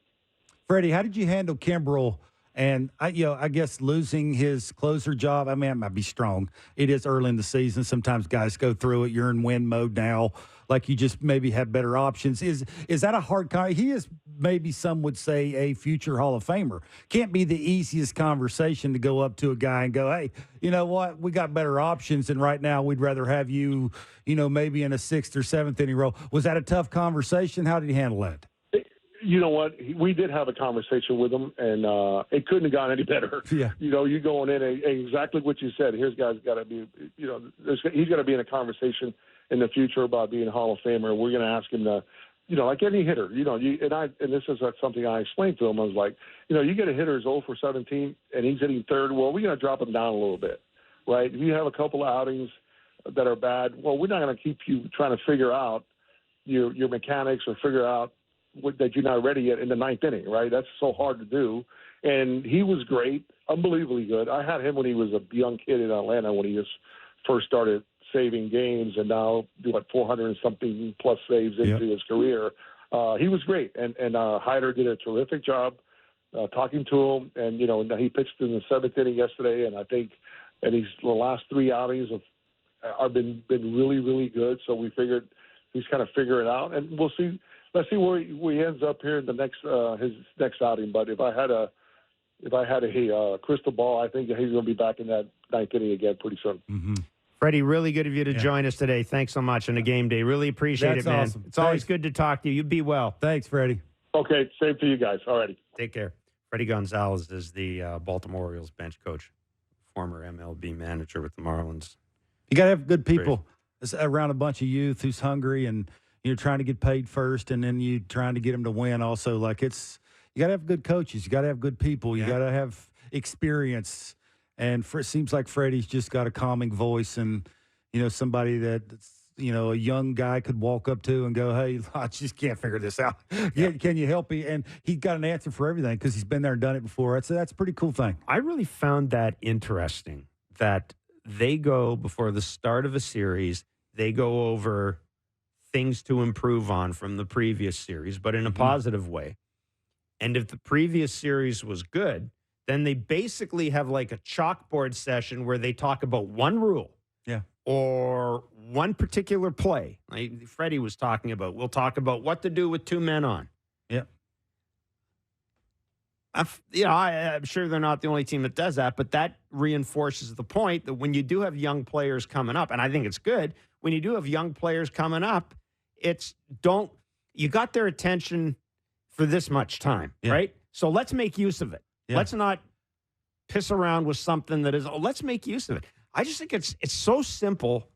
Freddie, how did you handle Kimbrel? And I guess losing his closer job, I mean, it might be strong. It is early in the season. Sometimes guys go through it. You're in win mode now. Like you just maybe have better options. Is that a hard he is maybe some would say a future Hall of Famer. Can't be the easiest conversation to go up to a guy and go, hey, you know what? We got better options, and right now we'd rather have you, maybe in a 6th or 7th inning role. Was that a tough conversation? How did he handle that?
You know what? We did have a conversation with him, and it couldn't have gone any better.
Yeah.
You going in exactly what you said. Here's guys got to be, he's got to be in a conversation in the future about being a Hall of Famer. We're going to ask him to, like any hitter, and this is something I explained to him. I was like, you get a hitter who's 0 for 17 and he's hitting third. Well, we're going to drop him down a little bit, right? If you have a couple of outings that are bad, well, we're not going to keep you trying to figure out your mechanics or figure out that you're not ready yet in the 9th inning, right? That's so hard to do. And he was great, unbelievably good. I had him when he was a young kid in Atlanta when he just first started saving games, and now 400 and something plus saves into his career. He was great, and Hyder did a terrific job talking to him. And he pitched in the 7th inning yesterday, and I think the last 3 outings have been really, really good. So we figured he's kind of figure it out, and we'll see. Let's see where he ends up here in the next his next outing. But if I had a crystal ball, I think he's going to be back in that 9th inning again pretty soon.
Mm-hmm.
Freddie, really good of you to join us today. Thanks so much on a game day. Really appreciate it, man.
Awesome.
It's always good to talk to you. You be well.
Thanks, Freddie.
Okay, same to you guys. All righty.
Take care. Fredi Gonzalez is the Baltimore Orioles bench coach, former MLB manager with the Marlins.
You got to have good people around a bunch of youth who's hungry and you're trying to get paid first, and then you trying to get them to win also. Like you got to have good coaches. You got to have good people. You got to have experience. And it seems like Freddie's just got a calming voice, and somebody that's a young guy could walk up to and go, "Hey, I just can't figure this out. Can you help me?" And he's got an answer for everything because he's been there and done it before. That's a pretty cool thing.
I really found that interesting that they go before the start of a series. They go over things to improve on from the previous series, but in a positive way. And if the previous series was good, then they basically have like a chalkboard session where they talk about one rule or one particular play. Like Freddie was talking about, we'll talk about what to do with 2 men on.
Yeah.
I'm sure they're not the only team that does that, but that reinforces the point that when you do have young players coming up, and I think it's good, when you do have young players coming up, you got their attention for this much time, right? So let's make use of it. Yeah. Let's not piss around with something that is, let's make use of it. I just think it's so simple,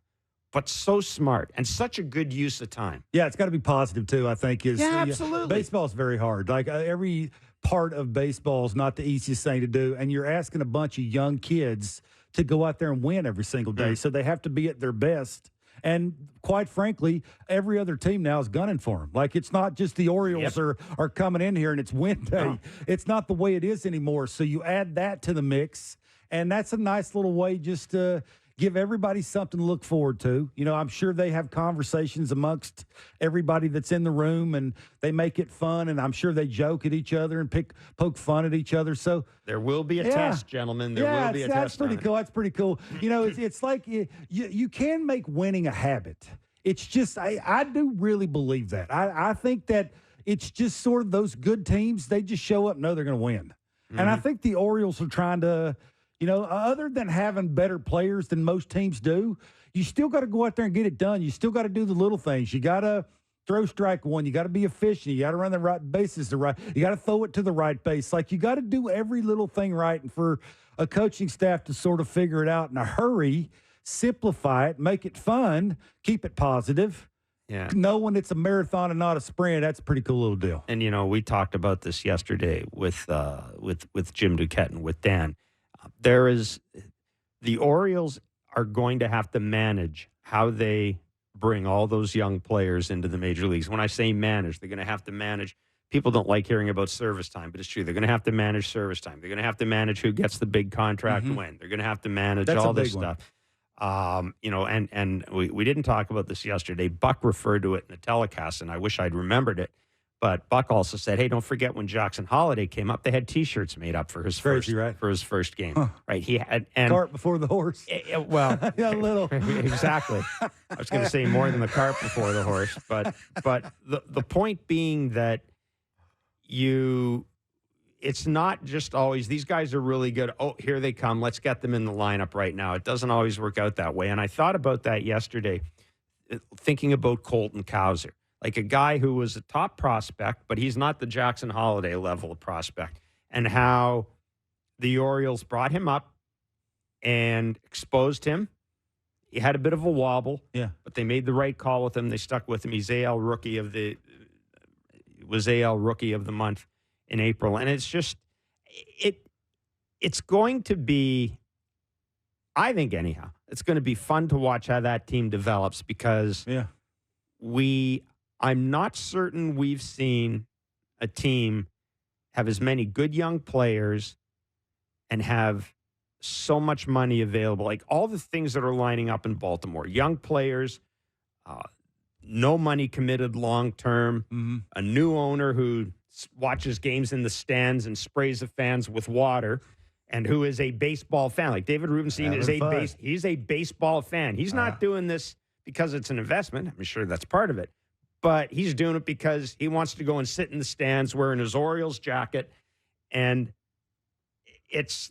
but so smart and such a good use of time.
Yeah, it's got to be positive too, I think.
Absolutely.
Baseball is very hard. Like every part of baseball is not the easiest thing to do, and you're asking a bunch of young kids to go out there and win every single day, so they have to be at their best. And quite frankly, every other team now is gunning for them. Like it's not just the Orioles are coming in here and it's win day. No. It's not the way it is anymore. So you add that to the mix, and that's a nice little way just to give everybody something to look forward to. I'm sure they have conversations amongst everybody that's in the room, and they make it fun, and I'm sure they joke at each other and poke fun at each other. So
there will be a test, gentlemen. There will be a test.
That's pretty cool. That's pretty cool. It's like you can make winning a habit. It's just I do really believe that. I think that it's just sort of those good teams, they just show up and know they're going to win. Mm-hmm. And I think the Orioles are trying to, other than having better players than most teams do, you still got to go out there and get it done. You still got to do the little things. You got to throw strike one. You got to be efficient. You got to run the right bases you got to throw it to the right base. Like you got to do every little thing right. And for a coaching staff to sort of figure it out in a hurry, simplify it, make it fun, keep it positive.
Yeah.
Knowing it's a marathon and not a sprint, that's a pretty cool little deal.
And, we talked about this yesterday with Jim Duquette and with Dan. The Orioles are going to have to manage how they bring all those young players into the major leagues. When I say manage, they're going to have to manage. People don't like hearing about service time, but it's true. They're going to have to manage service time. They're going to have to manage who gets the big contract when. They're going to have to manage all this stuff. And we didn't talk about this yesterday. Buck referred to it in the telecast, and I wish I'd remembered it. But Buck also said, hey, don't forget when Jackson Holiday came up, they had T-shirts made up for his first game.
Huh.
Right? He had
Cart before the horse.
Well,
a little.
Exactly. I was going to say more than the cart before the horse, but the point being that it's not just always these guys are really good. Oh, here they come. Let's get them in the lineup right now. It doesn't always work out that way. And I thought about that yesterday, thinking about Colton Cowser. Like a guy who was a top prospect, but he's not the Jackson Holiday level of prospect. And how the Orioles brought him up and exposed him. He had a bit of a wobble, but they made the right call with him. They stuck with him. He's AL Rookie of the Month in April. And it's just, it's going to be, I think anyhow, it's going to be fun to watch how that team develops because I'm not certain we've seen a team have as many good young players and have so much money available. Like all the things that are lining up in Baltimore. Young players, no money committed long-term, a new owner who watches games in the stands and sprays the fans with water and who is a baseball fan. Like David Rubenstein he's a baseball fan. He's not doing this because it's an investment. I'm sure that's part of it. But he's doing it because he wants to go and sit in the stands wearing his Orioles jacket. And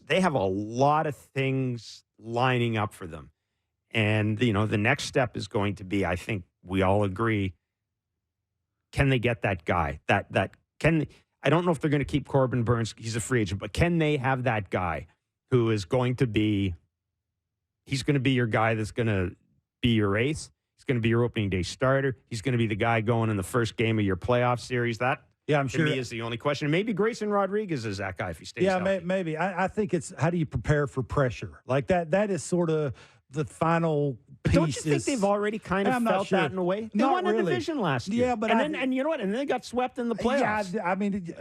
they have a lot of things lining up for them. And, the next step is going to be, I think we all agree, can they get that guy? I don't know if they're going to keep Corbin Burns. He's a free agent. But can they have that guy who is going to be, he's going to be your guy that's going to be your ace? Going to be your opening day starter. He's going to be the guy going in the first game of your playoff series. That, I'm sure, to me, is the only question. Maybe Grayson Rodriguez is that guy if he stays healthy.
Maybe. I think it's how do you prepare for pressure? Like that. That is sort of the final piece.
Don't you think they've already kind of felt that in a way? They won a division last year.
Yeah, but
and you know what? And then they got swept in the playoffs.
Yeah, I mean,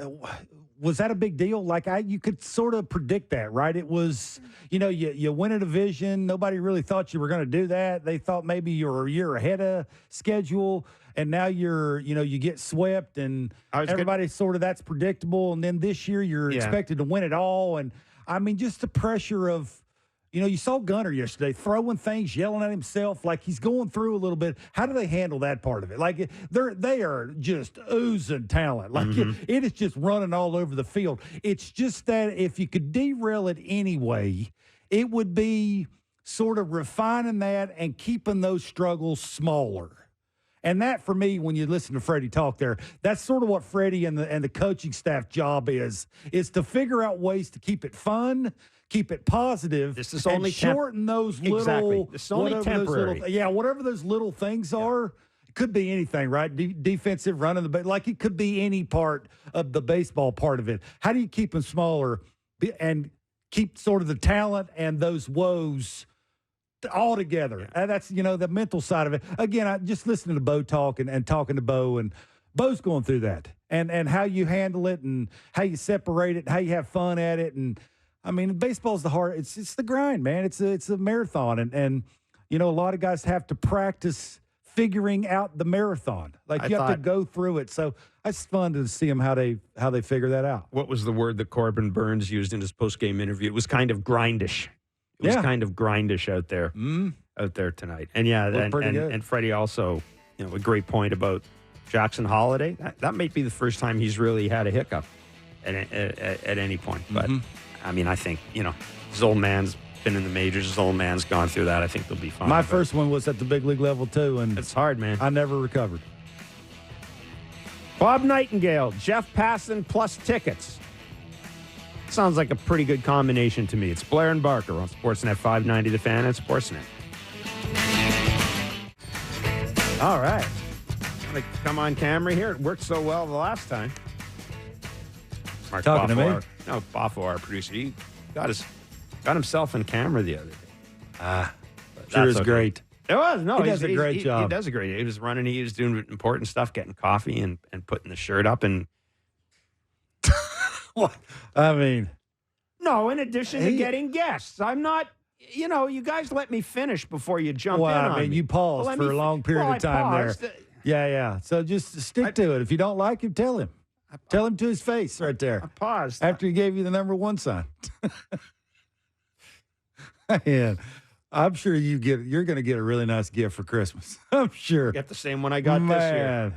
was that a big deal? Like you could sort of predict that, right? It was, you win a division. Nobody really thought you were going to do that. They thought maybe you were a year ahead of schedule, and now you get swept, and everybody sort of that's predictable. And then this year you're expected to win it all, and I mean, just the pressure of. You saw Gunnar yesterday throwing things, yelling at himself, like he's going through a little bit. How do they handle that part of it? Like they are just oozing talent. Like it is just running all over the field. It's just that if you could derail it anyway, it would be sort of refining that and keeping those struggles smaller. And that, for me, when you listen to Fredi talk there, that's sort of what Fredi and the coaching staff job is to figure out ways to keep it fun, keep it positive.
This is only
shorten those little.
Exactly. This is only temporary.
Whatever those little things are. It could be anything, right? Defensive, running the base. Like it could be any part of the baseball part of it. How do you keep them smaller and keep sort of the talent and those woes all together? That's, the mental side of it. Again, I just listening to Bo talk and talking to Bo, and Bo's going through that. And how you handle it and how you separate it, how you have fun at it. And I mean, baseball's the hard. It's the grind, man. It's a marathon, and a lot of guys have to practice figuring out the marathon. Like you have to go through it. So it's fun to see them how they figure that out.
What was the word that Corbin Burns used in his post-game interview? It was kind of grindish. It was kind of grindish out there tonight. And and Fredi also, a great point about Jackson Holiday. That might be the first time he's really had a hiccup at any point. But I mean, I think, his old man's been in the majors. His old man's gone through that. I think they'll be fine.
My first one was at the big league level, too. And
it's hard, man.
I never recovered.
Bob Nightengale, Jeff Passan plus tickets. Sounds like a pretty good combination to me. It's Blair and Barker on Sportsnet 590 The Fan and Sportsnet. All right. Want to come on camera here? It worked so well the last time. Mark
Talking
Boffo,
to me?
No, Boffo, our producer. He got himself in camera the other day.
Sure is
okay.
great.
It was. No,
he does a great job.
He does a great job. He was running. He was doing important stuff, getting coffee and putting the shirt up. And
What? I mean,
no, in addition to getting guests. I'm not, you guys let me finish before you jump in on me.
you paused for a long period of time there. Yeah. So just stick to it. If you don't like him, tell him. Tell him to his face right there.
I paused.
After he gave you the number 1 sign. Man, I'm sure you're going to get a really nice gift for Christmas. I'm sure.
Get the same one I got this year.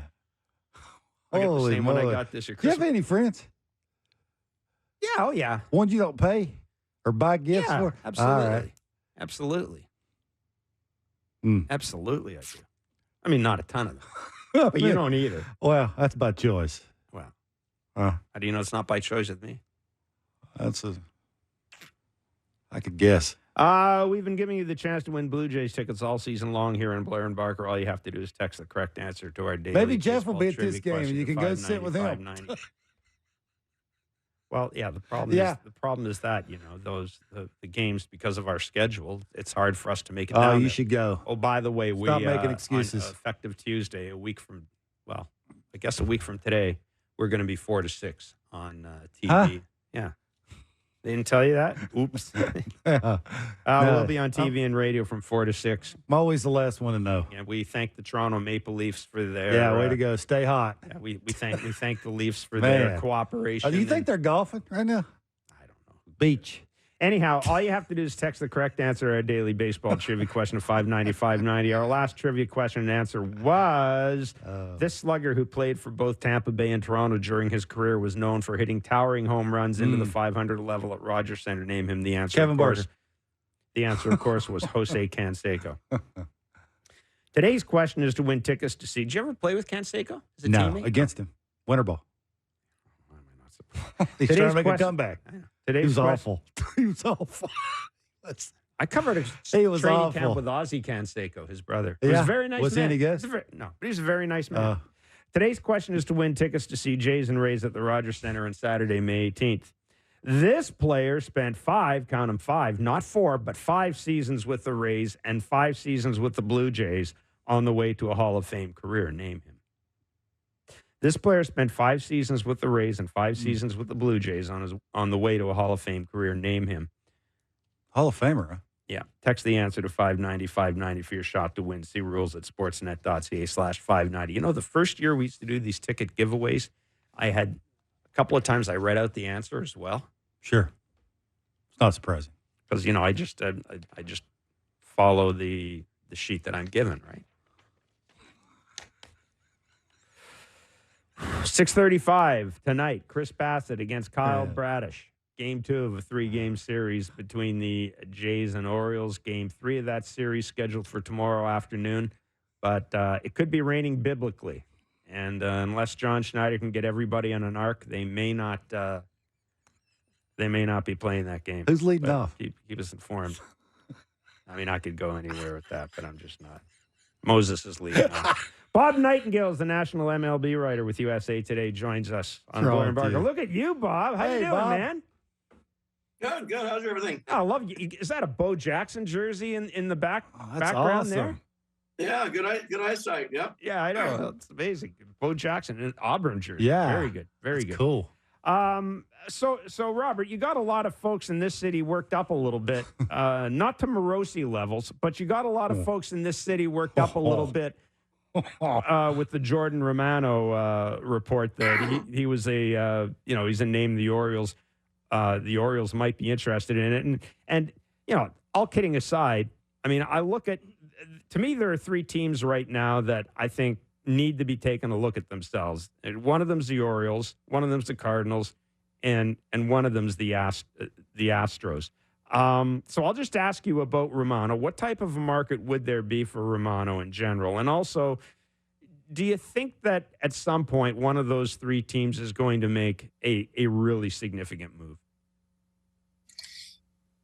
I got the same one I got this year.
Do you have any friends?
Yeah, oh yeah.
Ones you don't pay or buy gifts for?
Absolutely.
All right.
Absolutely.
Mm.
Absolutely, I do. I mean, not a ton of them.
But you don't either.
Well, that's by choice.
Well,
how
do you know it's not by choice with me?
I could guess.
We've been giving you the chance to win Blue Jays tickets all season long here in Blair and Barker. All you have to do is text the correct answer to our daily.
Maybe Jeff will be at
baseball
this
trivia
game, and you can go sit with him.
590. Well, yeah. The problem is that the games, because of our schedule, it's hard for us to make it.
Oh,
down
you
there.
should go.
Oh, by the way,
Stop making excuses.
On effective Tuesday, a week from today, we're going to be 4 to 6 on TV.
Huh?
Yeah.
They didn't tell you that? Oops. We'll be on TV and radio from 4 to 6.
I'm always the last one to know.
Yeah, we thank the Toronto Maple Leafs for their.
way to go. Stay hot.
Yeah, we thank the Leafs for their cooperation.
Do you think they're golfing right now?
I don't know.
Beach.
Anyhow, all you have to do is text the correct answer to our daily baseball trivia question of 590. Our last trivia question and answer was this slugger who played for both Tampa Bay and Toronto during his career was known for hitting towering home runs into the 500 level at Rogers Center. Name him. The answer,
Kevin Barker.
The answer, of course, was Jose Canseco. Today's question is to win tickets to see. Did you ever play with Canseco? As a
No,
teammate?
against him. Winter ball.
Why am I not surprised?
He's trying to make a comeback. He was awful. He was awful.
I covered a training camp with Ozzie Canseco, his brother. He was a very nice man.
Was he any good?
No, but he's a very nice man. Today's question is to win tickets to see Jays and Rays at the Rogers Center on Saturday, May 18th. This player spent 5, count them 5, not 4, but 5 seasons with the Rays and 5 seasons with the Blue Jays on the way to a Hall of Fame career. Name him. This player spent 5 seasons with the Rays and 5 seasons with the Blue Jays on the way to a Hall of Fame career. Name him.
Hall of Famer, huh?
Yeah. Text the answer to 590 for your shot to win. See rules at sportsnet.ca/590. The first year we used to do these ticket giveaways, I had a couple of times I read out the answer as well.
Sure. It's not surprising.
Because, I just follow the sheet that I'm given, right? 6:35 tonight, Chris Bassett against Kyle Bradish. Game 2 of a 3-game series between the Jays and Orioles. Game 3 of that series scheduled for tomorrow afternoon. But it could be raining biblically. And unless John Schneider can get everybody on an arc, they may not be playing that game.
Who's leading off?
Keep us informed. I mean, I could go anywhere with that, but I'm just not. Moses is leading off. Bob Nightengale is the national MLB writer with USA Today, joins us on Blair and Barker. Look at you, Bob. How you doing,
Bob.
man?
Good. How's everything?
I love you. Is that a Bo Jackson jersey in the background
awesome.
there?
Yeah, good eyesight. Yep.
Yeah, I know. It's amazing. Bo Jackson in an Auburn jersey.
Yeah.
Very good. Very good.
Cool.
So Robert, you got a lot of folks in this city worked up a little bit, not to Morosi levels, but you got a lot of folks in this city worked up a little bit with the Jordan Romano report that he was he's a name the Orioles. The Orioles might be interested in it, and all kidding aside, I mean, to me there are 3 teams right now that I think need to be taking a look at themselves. And one of them's the Orioles, one of them's the Cardinals, and one of them's the Astros. So I'll just ask you about Romano. What type of a market would there be for Romano in general? And also, do you think that at some point one of those 3 teams is going to make a really significant move?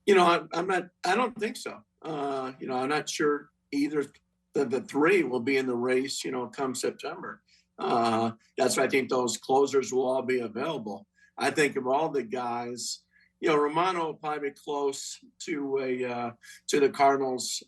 I don't think so. I'm not sure either the 3 will be in the race, come September. That's why I think those closers will all be available. I think of all the guys, Romano will probably be close to the Cardinals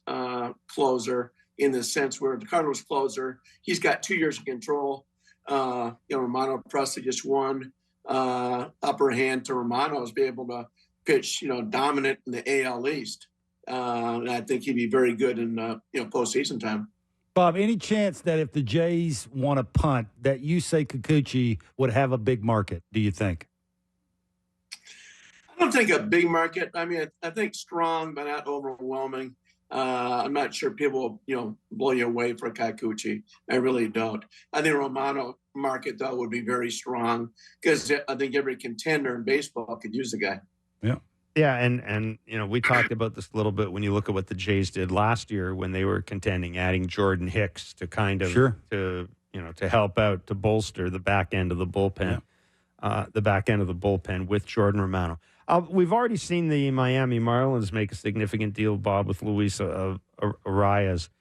closer. in the sense where the Cardinals closer, he's got 2 years of control. Romano Presley just won upper hand to Romano is be able to pitch, dominant in the AL East. And I think he'd be very good in, postseason time.
Bob, any chance that if the Jays want to punt, that Yusei Kikuchi would have a big market, do you think?
I don't think a big market. I mean, I think strong, but not overwhelming. I'm not sure people will, blow you away for Kikuchi. I really don't. I think Romano market, though, would be very strong because I think every contender in baseball could use the guy.
Yeah.
Yeah, and we talked about this a little bit when you look at what the Jays did last year when they were contending, adding Jordan Hicks to kind of to help out, to bolster the back end of the bullpen, with Jordan Romano. We've already seen the Miami Marlins make a significant deal, Bob, with Luis Arias.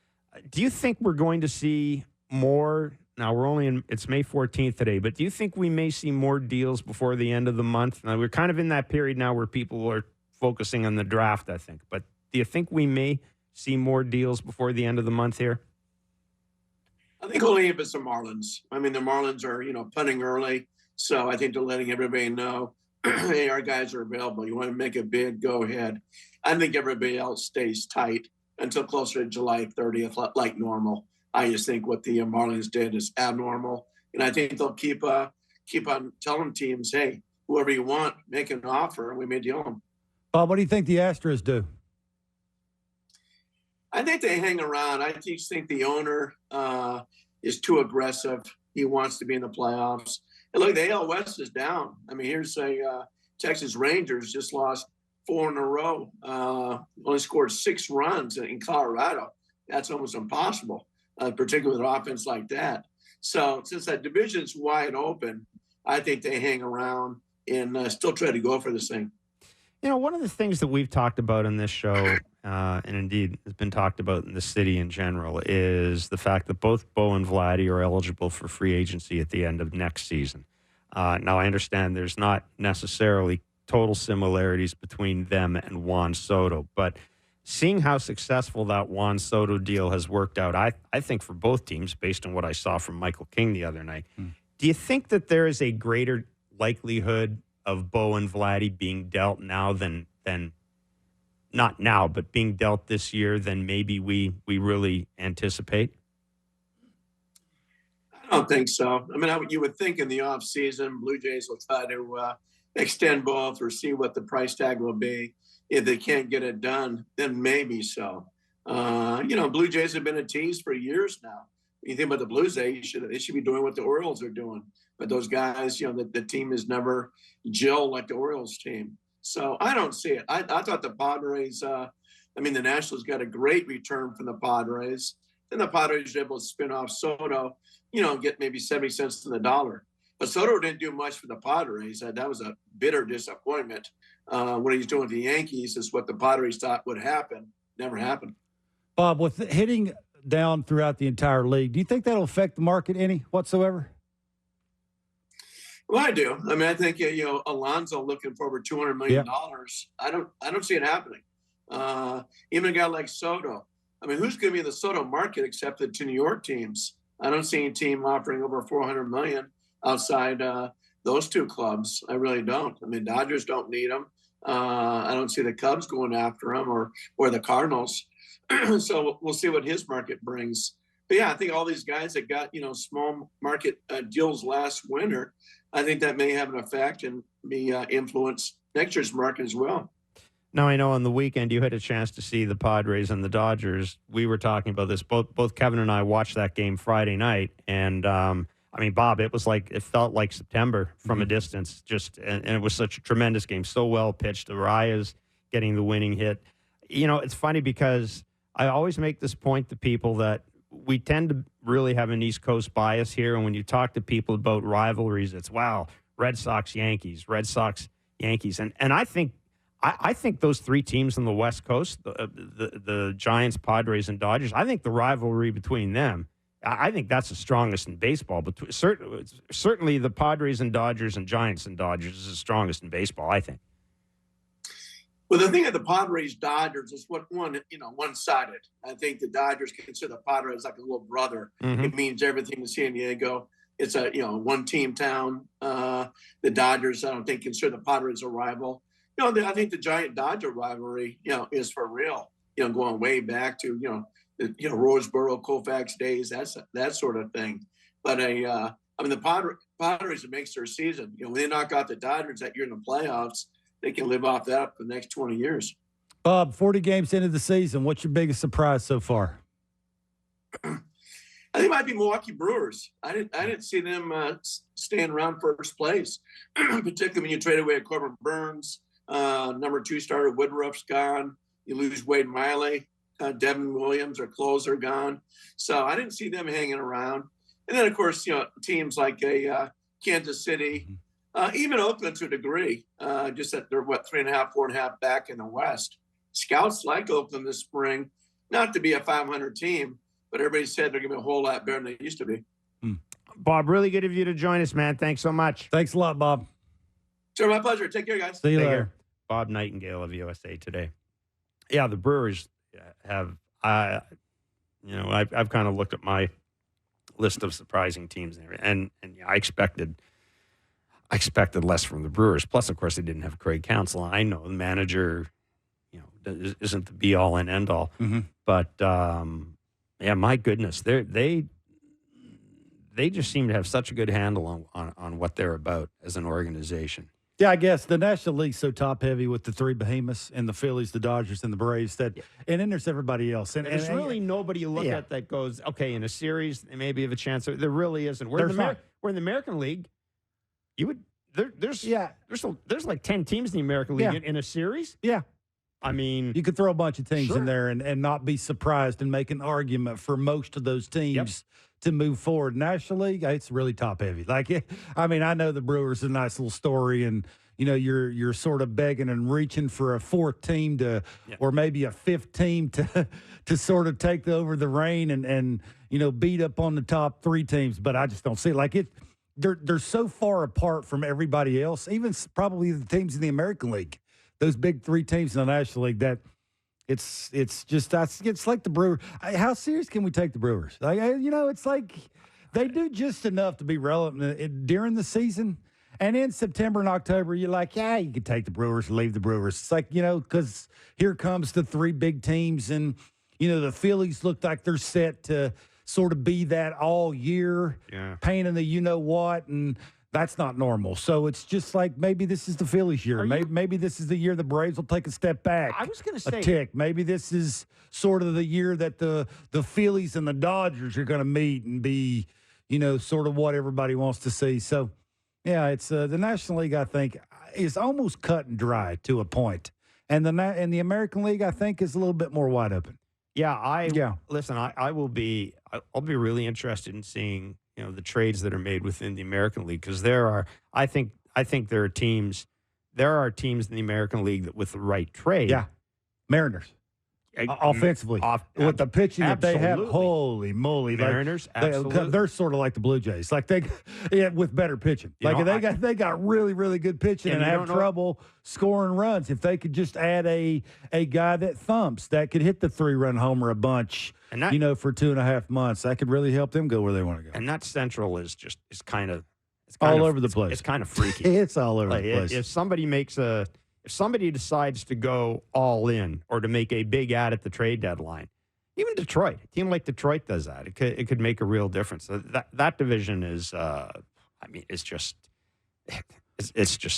Do you think we're going to see more? Now, it's May 14th today, but do you think we may see more deals before the end of the month? Now, we're kind of in that period now where people are focusing on the draft, I think. But do you think we may see more deals before the end of the month here?
I think only if it's the Marlins. I mean, the Marlins are, punting early. So I think they're letting everybody know, hey, our guys are available. You want to make a bid, go ahead. I think everybody else stays tight until closer to July 30th, like normal. I just think what the Marlins did is abnormal. And I think they'll keep on telling teams, hey, whoever you want, make an offer, and we may deal them.
Bob, what do you think the Astros do?
I think they hang around. I just think the owner is too aggressive. He wants to be in the playoffs. And look, the AL West is down. I mean, here's Texas Rangers just lost 4 in a row. Only scored 6 runs in Colorado. That's almost impossible, particularly with an offense like that. So since that division's wide open, I think they hang around and still try to go for this thing.
One of the things that we've talked about in this show, and indeed has been talked about in the city in general, is the fact that both Bo and Vladdy are eligible for free agency at the end of next season. Now, I understand there's not necessarily total similarities between them and Juan Soto, but seeing how successful that Juan Soto deal has worked out, I think for both teams, based on what I saw from Michael King the other night, do you think that there is a greater likelihood of Bo and Vladdy being dealt now than not now, but being dealt this year than maybe we really anticipate?
I don't think so. I mean, you would think in the offseason, Blue Jays will try to extend both or see what the price tag will be. If they can't get it done, then maybe so. Blue Jays have been a tease for years now. You think about the Blues, they should be doing what the Orioles are doing. But those guys, the team is never gel like the Orioles team. So I don't see it. I thought the Padres, the Nationals got a great return from the Padres. Then the Padres were able to spin off Soto, get maybe 70 cents on the dollar. But Soto didn't do much for the Padres. That was a bitter disappointment. What he's doing with the Yankees is what the Padres thought would happen. Never happened.
Bob, with hitting down throughout the entire league, do you think that'll affect the market any whatsoever?
Well, I do. I mean, I think Alonso looking for over $200 million. I don't see it happening. Even a guy like Soto. I mean, who's going to be in the Soto market except the 2 New York teams? I don't see a team offering over $400 million outside those 2 clubs. I really don't. I mean, Dodgers don't need him. I don't see the Cubs going after him or the Cardinals. So we'll see what his market brings. But yeah, I think all these guys that got, small market deals last winter, I think that may have an effect and be influence next year's market as well.
Now, I know on the weekend you had a chance to see the Padres and the Dodgers. We were talking about this. Both Kevin and I watched that game Friday night. And, Bob, it felt like September from a distance. And it was such a tremendous game. So well pitched. Arias getting the winning hit. It's funny because I always make this point to people that we tend to really have an East Coast bias here. And when you talk to people about rivalries, it's, wow, Red Sox, Yankees. And I think those 3 teams on the West Coast, the Giants, Padres, and Dodgers, I think the rivalry between them, I think that's the strongest in baseball. But certainly the Padres and Dodgers and Giants and Dodgers is the strongest in baseball, I think.
Well, the thing of the Padres-Dodgers is one-sided. I think the Dodgers consider the Padres like a little brother.
Mm-hmm.
It means everything to San Diego. It's a one-team town. The Dodgers, I don't think, consider the Padres a rival. I think the Giant-Dodger rivalry, is for real. Going way back to Roseboro, Koufax days, that sort of thing. But the Padres, it makes their season. When they knock out the Dodgers that year in the playoffs, they can live off that for the next 20 years.
Bob, 40 games into the season, what's your biggest surprise so far?
I think it might be Milwaukee Brewers. I didn't see them staying around first place, particularly when you trade away Corbin Burns, number 2 starter Woodruff's gone. You lose Wade Miley, Devin Williams, our closer, gone. So I didn't see them hanging around. And then, of course, teams like Kansas City, even Oakland to a degree, just that they're 3.5, 4.5 back in the West. Scouts like Oakland this spring, not to be a 500 team, but everybody said they're going to be a whole lot better than they used to be.
Bob, really good of you to join us, man. Thanks so much.
Thanks a lot, Bob.
Sure, my pleasure. Take care, guys.
See you
Take
later.
care. Bob Nightengale of USA Today. Yeah, the Brewers have, I've kind of looked at my list of surprising teams there, and I expected less from the Brewers. Plus, of course, they didn't have Craig Counsell. I know the manager, isn't the be all and end all.
Mm-hmm.
But my goodness, they just seem to have such a good handle on what they're about as an organization.
Yeah, I guess the National League's so top heavy with the 3 behemoths and the Phillies, the Dodgers, and the Braves and then there's everybody else. And
there's really nobody you look at that goes, okay, in a series they maybe have a chance. There really isn't. We're in the American League. There's like 10 teams in the American League in a series.
Yeah.
I mean,
you could throw a bunch of teams in there and not be surprised and make an argument for most of those teams to move forward. National League, it's really top heavy. I know the Brewers is a nice little story, and you're sort of begging and reaching for a 4th team or maybe a 5th team to sort of take over the reign and beat up on the top 3 teams. But I just don't see it. They're so far apart from everybody else, even probably the teams in the American League. Those big 3 teams in the National League, that it's like the Brewers. How serious can we take the Brewers? It's like they do just enough to be relevant during the season. And in September and October, you're like, you could take the Brewers and leave the Brewers. It's like, because here comes the 3 big teams. And, the Phillies look like they're set to sort of be that all year, pain in the you-know-what. And that's not normal. So it's just like maybe this is the Phillies year. Maybe this is the year the Braves will take a step back.
I was going to say
a tick. Maybe this is sort of the year that the Phillies and the Dodgers are going to meet and be, sort of what everybody wants to see. So, it's the National League, I think, is almost cut and dry to a point. And the American League, I think, is a little bit more wide open.
Listen, I'll be really interested in seeing the trades that are made within the American League, because I think there are teams in the American League that with the right trade,
Mariners. Offensively, with the pitching that they have, holy moly!
Mariners, absolutely.
They're sort of like the Blue Jays, with better pitching. They got really, really good pitching and have trouble scoring runs. If they could just add a guy that thumps, that could hit the 3-run homer a bunch, for 2.5 months, that could really help them go where they want to go.
And that Central is kind of
all over the place.
It's kind of freaky.
It's all over the place.
If somebody decides to go all in or to make a big ad at the trade deadline, even Detroit, a team like Detroit does that. It could make a real difference. So that division is, it's just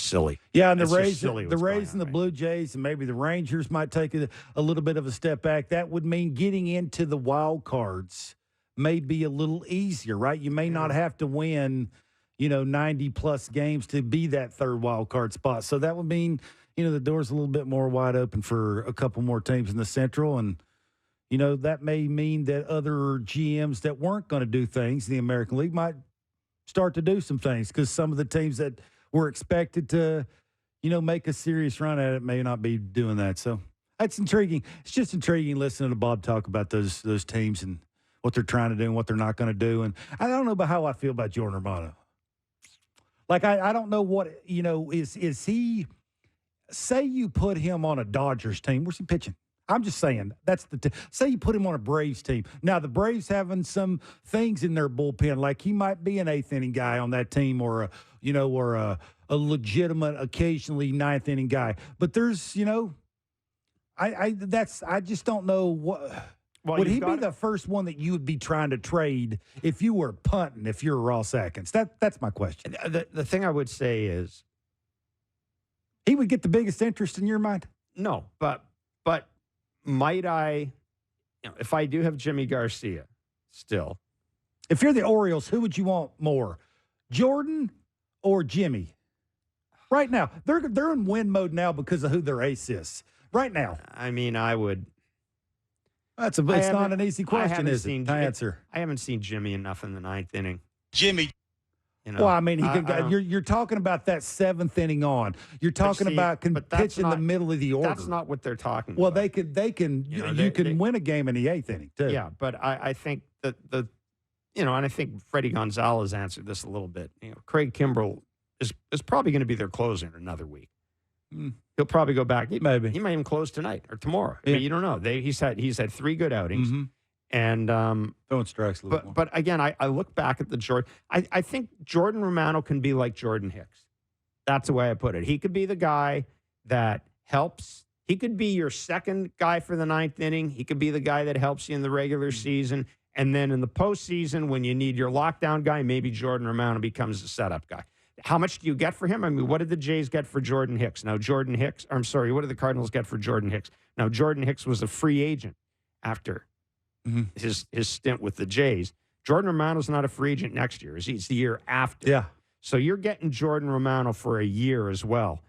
silly.
Yeah, and the Rays and the Blue Jays and maybe the Rangers might take a little bit of a step back. That would mean getting into the wild cards may be a little easier, right? You may not have to win, 90-plus games to be that 3rd wild card spot. So that would mean the door's a little bit more wide open for a couple more teams in the Central. And, that may mean that other GMs that weren't going to do things in the American League might start to do some things, because some of the teams that were expected to, make a serious run at it may not be doing that. So that's intriguing. It's just intriguing listening to Bob talk about those teams and what they're trying to do and what they're not going to do. And I don't know about how I feel about Jordan Romano. I don't know what, is he – say you put him on a Dodgers team. Where's he pitching? I'm just saying that's say you put him on a Braves team. Now the Braves having some things in their bullpen, like he might be an 8th inning guy on that team, or a legitimate occasionally 9th inning guy. But there's I just don't know what. Would he be the first one that you would be trying to trade if you were punting? If you're Ross Atkins, that's my question.
The thing I would say is
he would get the biggest interest in your mind.
No, but might I, if I do have Jimmy Garcia still.
If you're the Orioles, who would you want more, Jordan or Jimmy? Right now, they're in win mode now because of who their ace is. Right now,
I mean, I would.
It's not an easy question, is it? To answer.
I haven't seen Jimmy enough in the 9th inning.
Jimmy. Well, I mean, you're talking about that 7th inning on. You're talking about pitch in the middle of the order.
That's not what they're talking
about.
Well,
you can win a game in the 8th inning too.
Yeah, but I think that and I think Fredi Gonzalez answered this a little bit. Craig Kimbrell is probably going to be their closer in another week. He'll probably go back.
Maybe
he might even close tonight or tomorrow. Yeah. I mean, you don't know. He's had 3 good outings.
Mm-hmm.
And
throwing strikes a little more.
But again, I look back at the Jordan. I think Jordan Romano can be like Jordan Hicks. That's the way I put it. He could be the guy that helps. He could be your second guy for the 9th inning. He could be the guy that helps you in the regular season. And then in the postseason, when you need your lockdown guy, maybe Jordan Romano becomes the setup guy. How much do you get for him? I mean, what did the Jays get for Jordan Hicks? What did the Cardinals get for Jordan Hicks? Now, Jordan Hicks was a free agent after his stint with the Jays. Jordan Romano's not a free agent next year. It's the year after.
Yeah.
So you're getting Jordan Romano for a year as well.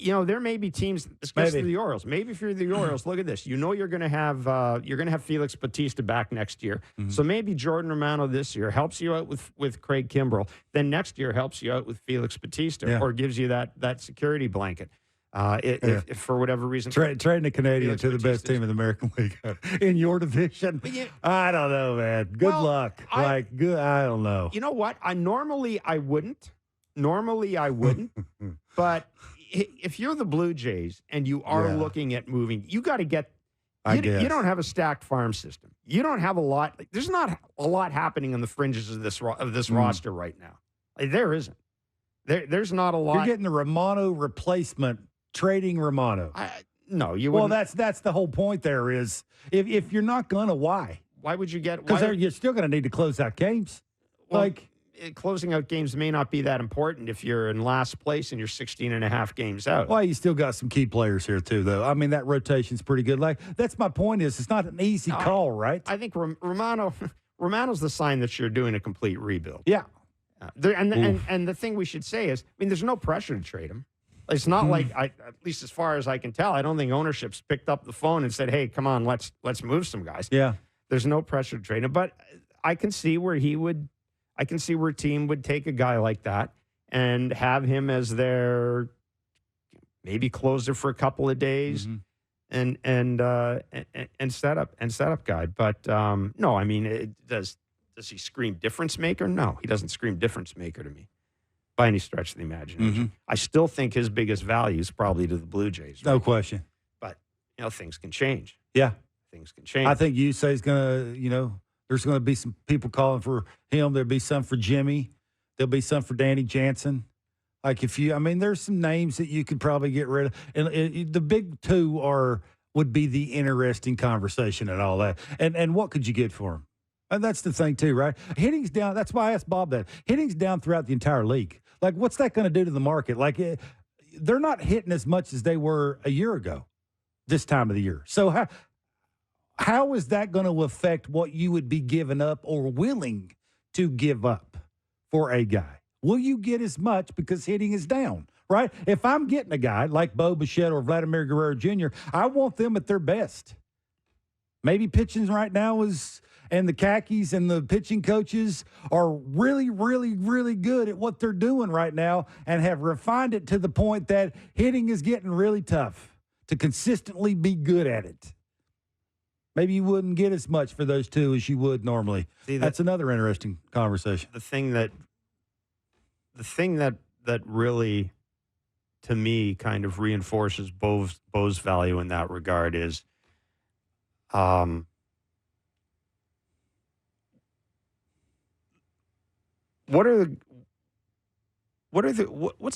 There may be teams, especially the Orioles. Maybe if you're the Orioles, look at this. You're going to have Felix Bautista back next year. Mm-hmm. So maybe Jordan Romano this year helps you out with Craig Kimbrell. Then next year helps you out with Felix Bautista, or gives you that security blanket. If for whatever reason,
trading a Canadian to the best team in the American League in your division. I don't know, man. Good luck. I don't know.
You know what? Normally I wouldn't, but if you're the Blue Jays and you are looking at moving, you got to get. You don't have a stacked farm system. You don't have a lot. There's not a lot happening on the fringes of this roster right now. There isn't. There's not a lot.
You're getting the Romano replacement, trading Romano.
No, you wouldn't.
Well, that's the whole point. There is if you're not gonna, why?
Why would you get?
Because you're still going to need to close out games.
Well, closing out games may not be that important if you're in last place and you're 16 and a half games out.
Well, you still got some key players here too, though. I mean, that rotation's pretty good. Like, that's my point is it's not an easy call, right?
I think Romano's the sign that you're doing a complete rebuild.
Yeah.
And the thing we should say is, there's no pressure to trade him. It's not like, at least as far as I can tell, I don't think ownership's picked up the phone and said, hey, come on, let's move some guys.
Yeah.
There's no pressure to trade him. But I can see where a team would take a guy like that and have him as their maybe closer for a couple of days and setup guy. But no, does he scream difference maker? No, he doesn't scream difference maker to me by any stretch of the imagination. I still think his biggest value is probably to the Blue Jays.
Right? No question.
But things can change.
Yeah,
things can change.
I think Yusei's going to, there's going to be some people calling for him. There'll be some for Jimmy. There'll be some for Danny Jansen. Like there's some names that you could probably get rid of. And the big two would be the interesting conversation and all that. And what could you get for him? And that's the thing too, right? Hitting's down. That's why I asked Bob that. Hitting's down throughout the entire league. Like, what's that going to do to the market? Like, they're not hitting as much as they were a year ago this time of the year. So how is that going to affect what you would be giving up or willing to give up for a guy? Will you get as much because hitting is down, right? If I'm getting a guy like Bo Bichette or Vladimir Guerrero Jr., I want them at their best. Maybe pitching right now and the khakis and the pitching coaches are really, really, really good at what they're doing right now and have refined it to the point that hitting is getting really tough to consistently be good at it. Maybe you wouldn't get as much for those two as you would normally. See, that's another interesting conversation.
The thing that really to me, kind of reinforces Bo's value in that regard is, what's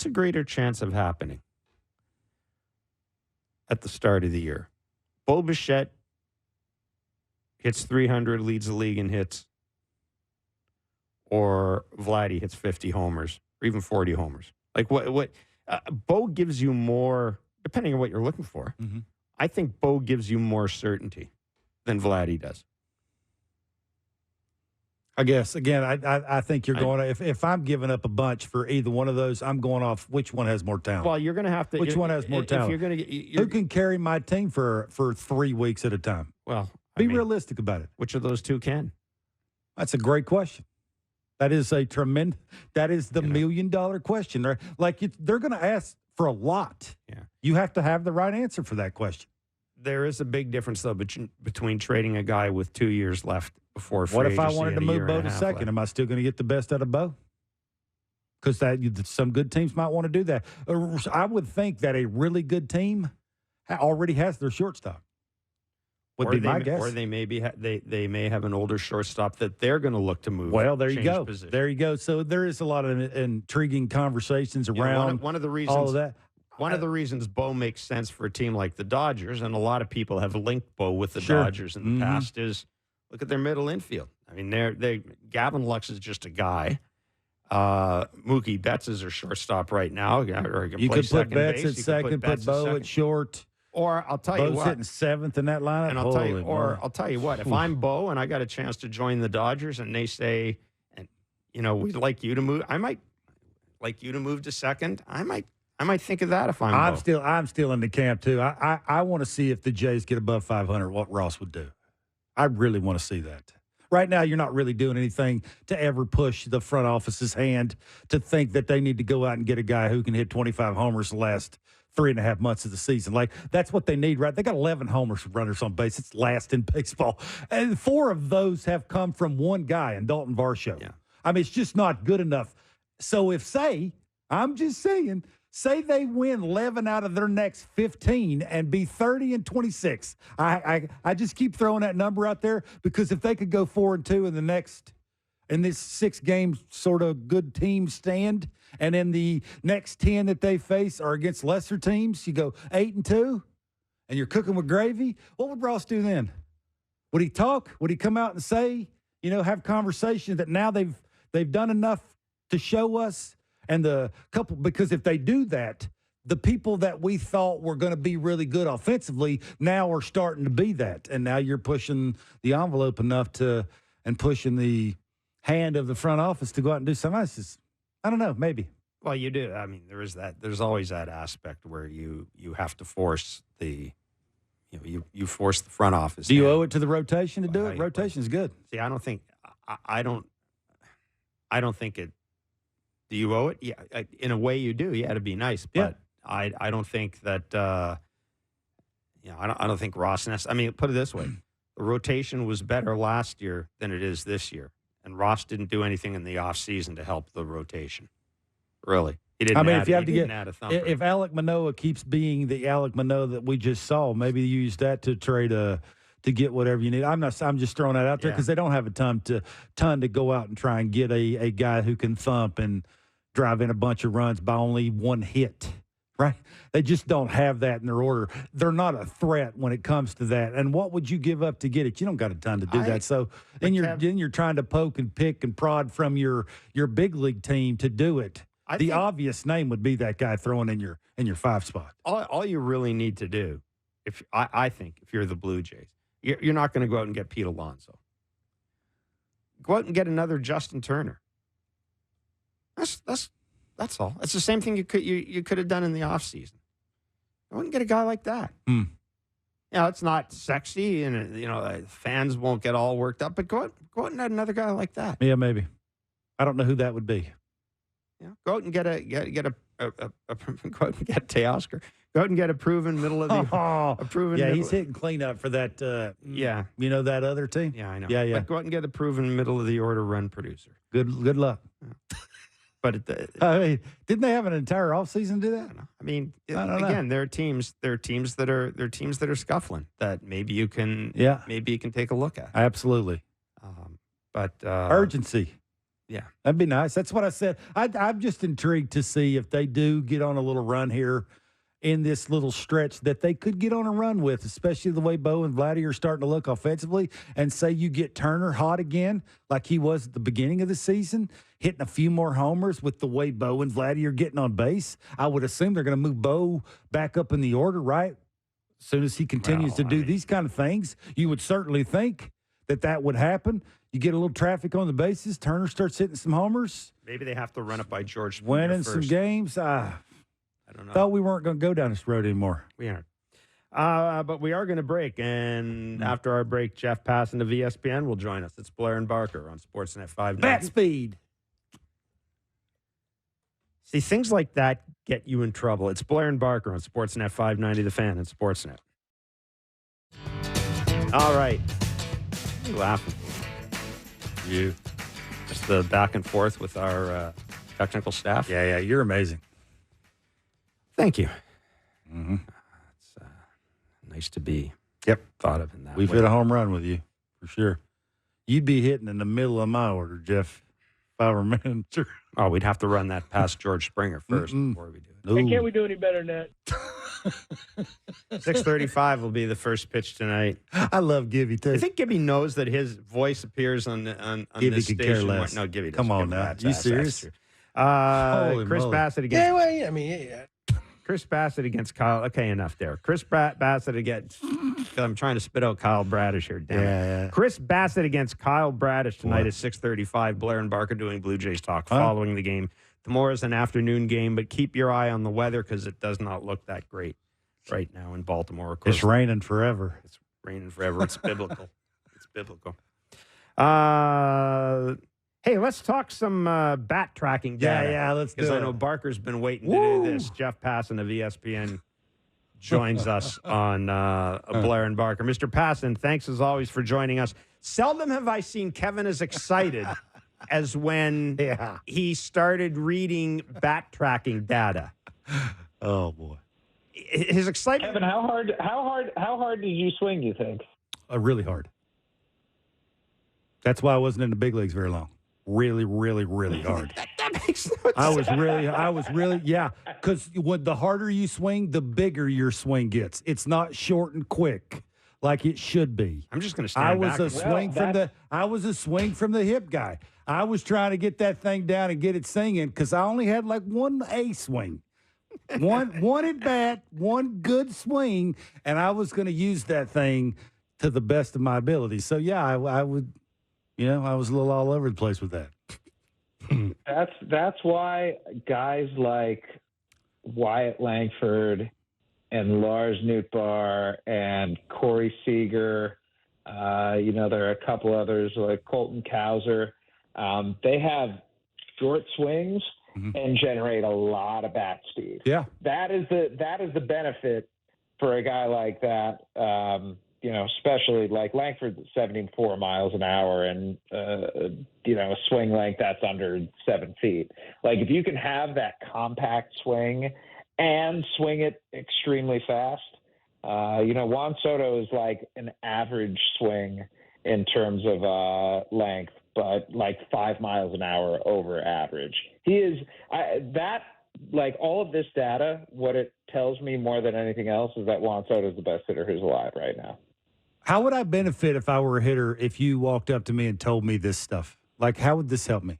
a greater chance of happening at the start of the year? Bo Bichette hits 300, leads the league in hits, or Vladdy hits 50 homers, or even 40 homers. Like what Bo gives you more, depending on what you're looking for.
Mm-hmm.
I think Bo gives you more certainty than Vladdy does.
I guess, again, I think you're going to, if I'm giving up a bunch for either one of those, I'm going off which one has more talent.
Well, you're going to have to.
Which one has more talent? Who can carry my team for 3 weeks at a time?
Well,
be realistic about it.
Which of those two can?
That's a great question. That is a tremendous, that is the $1 million question. Right? Like they're going to ask for a lot.
Yeah.
You have to have the right answer for that question.
There is a big difference, though, between trading a guy with 2 years left before free
What if I
agency
wanted to
and a
move
year
Bo
and a
to
half
second?
left?
Am I still going to get the best out of Bo? Because some good teams might want to do that. I would think that a really good team already has their shortstop. Would be my guess.
Or they may may have an older shortstop that they're going to look to move.
Well, there you
change
go.
position.
There you go. So there is a lot of intriguing conversations around
one of the reasons,
all of that.
One of the reasons Bo makes sense for a team like the Dodgers, and a lot of people have linked Bo with the
Sure.
Dodgers in the past, is look at their middle infield. I mean, Gavin Lux is just a guy. Mookie Betts is their shortstop right now. Or
You could put Betts
base.
at second, put Bo at short.
Or I'll tell you
Bo's
what,
hitting seventh in that lineup.
and I'll tell you what, if I'm Bo and I got a chance to join the Dodgers, and they say, and we'd like you to move, I might like you to move to second. I might think of that if I'm Bo.
I'm still in the camp too. I want to see if the Jays get above 500, what Ross would do. I really want to see that. Right now, you're not really doing anything to ever push the front office's hand to think that they need to go out and get a guy who can hit 25 homers the last 3.5 months of the season. Like, that's what they need, right? They got 11 homers runners on base. It's last in baseball. And 4 of those have come from one guy in Dalton Varsho.
Yeah.
I mean, it's just not good enough. So I'm just saying, say they win 11 out of their next 15 and be 30-26. I just keep throwing that number out there because if they could go 4-2 in this 6-game sort of good team stand, and then the next 10 that they face are against lesser teams, you go 8-2, and you're cooking with gravy. What would Ross do then? Would he talk? Would he come out and say, have conversations that now they've done enough to show us? And because if they do that, the people that we thought were going to be really good offensively now are starting to be that. And now you're pushing the envelope enough and pushing the hand of the front office to go out and do something else. I don't know, maybe.
Well, you do. I mean, there is that. There's always that aspect where you have to force you force the front office.
Do you owe it to the rotation to do it? Rotation is good.
See, I don't think it. Do you owe it? Yeah, in a way you do. Yeah, to be nice, but I don't think that. I don't think Ross. I mean, put it this way: the rotation was better last year than it is this year, and Ross didn't do anything in the offseason to help the rotation. Really, he didn't.
If you have to get, if Alek Manoah keeps being the Alek Manoah that we just saw, maybe you use that to trade to get whatever you need. I'm just throwing that out there because they don't have a ton to go out and try and get a guy who can thump and drive in a bunch of runs by only one hit, right? They just don't have that in their order. They're not a threat when it comes to that. And what would you give up to get it? You don't got a ton to do that. So then you're trying to poke and pick and prod from your big league team to do it. The obvious name would be that guy throwing in your 5 spot.
All you really need to do, I think, if you're the Blue Jays, you're not going to go out and get Pete Alonso. Go out and get another Justin Turner. That's all. It's the same thing you could have done in the offseason. I wouldn't get a guy like that. It's not sexy, and fans won't get all worked up. But go out and get another guy like that.
Yeah, maybe. I don't know who that would be.
Yeah, go out and get go out and get Teoscar. Go out and get a proven middle of the
he's hitting cleanup for that. That other team.
Yeah, I know.
Yeah.
But go out and get a proven middle of the order run producer.
Good luck.
Yeah. But
I mean, didn't they have an entire offseason to do that?
I mean,
I don't
again, there are teams that are scuffling that maybe you can take a look at.
Absolutely.
But
urgency.
Yeah,
that'd be nice. That's what I said. I'm just intrigued to see if they do get on a little run here in this little stretch that they could get on a run with, especially the way Bo and Vladdy are starting to look offensively. And say you get Turner hot again, like he was at the beginning of the season, hitting a few more homers with the way Bo and Vladdy are getting on base. I would assume they're going to move Bo back up in the order, right? As soon as he continues to do these kind of things, you would certainly think that would happen. You get a little traffic on the bases. Turner starts hitting some homers.
Maybe they have to run it by George Springer
winning
first.
some games. I
don't know.
Thought we weren't going to go down this road anymore.
We aren't. But we are going to break. And after our break, Jeff Passan of ESPN will join us. It's Blair and Barker on Sportsnet 590.
Bat speed.
See, things like that get you in trouble. It's Blair and Barker on Sportsnet 590, The Fan and Sportsnet. All right. What are you laughing?
You.
Just the back and forth with our technical staff.
Yeah, you're amazing.
Thank you.
Mm-hmm.
It's nice to be thought of in that
We've
way.
hit a home run with you, for sure. You'd be hitting in the middle of my order, Jeff, if I were manager.
Oh, we'd have to run that past George Springer first before we do it.
Hey, can't we do any better than that?
6:35 will be the first pitch tonight.
I love Gibby, too.
I think Gibby knows that his voice appears on
Gibby
this
could
station.
care less.
No, Gibby doesn't.
Come on
give a
now.
rat's
You
ass.
serious?
That's true. Chris
moly.
Bassett against...
Yeah, well, yeah, I mean, yeah.
Chris Bassett against Kyle. Okay, enough there. Chris Bassett against... I'm trying to spit out Kyle Bradish here. Damn it.
Yeah.
Chris Bassett against Kyle Bradish tonight at 6:35. Blair and Barker doing Blue Jays talk following the game. Tomorrow's an afternoon game, but keep your eye on the weather because it does not look that great right now in Baltimore. Of course,
It's raining forever.
It's raining forever. It's biblical. It's biblical. Hey, let's talk some bat tracking data.
Yeah, let's do it.
Because I know Barker's been waiting to do this. Jeff Passan of ESPN joins us on Blair and Barker. Mr. Passan, thanks as always for joining us. Seldom have I seen Kevin as excited as when he started reading bat tracking data.
Oh boy,
his excitement.
Kevin, how hard did you swing? You think?
Really hard. That's why I wasn't in the big leagues very long. Really, really, really hard.
That makes no sense.
I was really, because when the harder you swing, the bigger your swing gets. It's not short and quick like it should be.
I'm just going to stand
I
back.
was a swing from the hip guy. I was trying to get that thing down and get it singing because I only had like one A swing. One at bat, one good swing, and I was going to use that thing to the best of my ability. So, I would, I was a little all over the place with that.
That's why guys like Wyatt Langford and Lars Nootbaar and Corey Seager, there are a couple others like Colton Cowser. They have short swings and generate a lot of bat speed.
Yeah,
that is the benefit for a guy like that. Especially like Langford, 74 miles an hour, and a swing length that's under 7 feet. Like if you can have that compact swing and swing it extremely fast, Juan Soto is like an average swing in terms of length, but like 5 miles an hour over average. He is like all of this data, what it tells me more than anything else is that Juan Soto is the best hitter who's alive right now.
How would I benefit if I were a hitter if you walked up to me and told me this stuff? Like, how would this help me?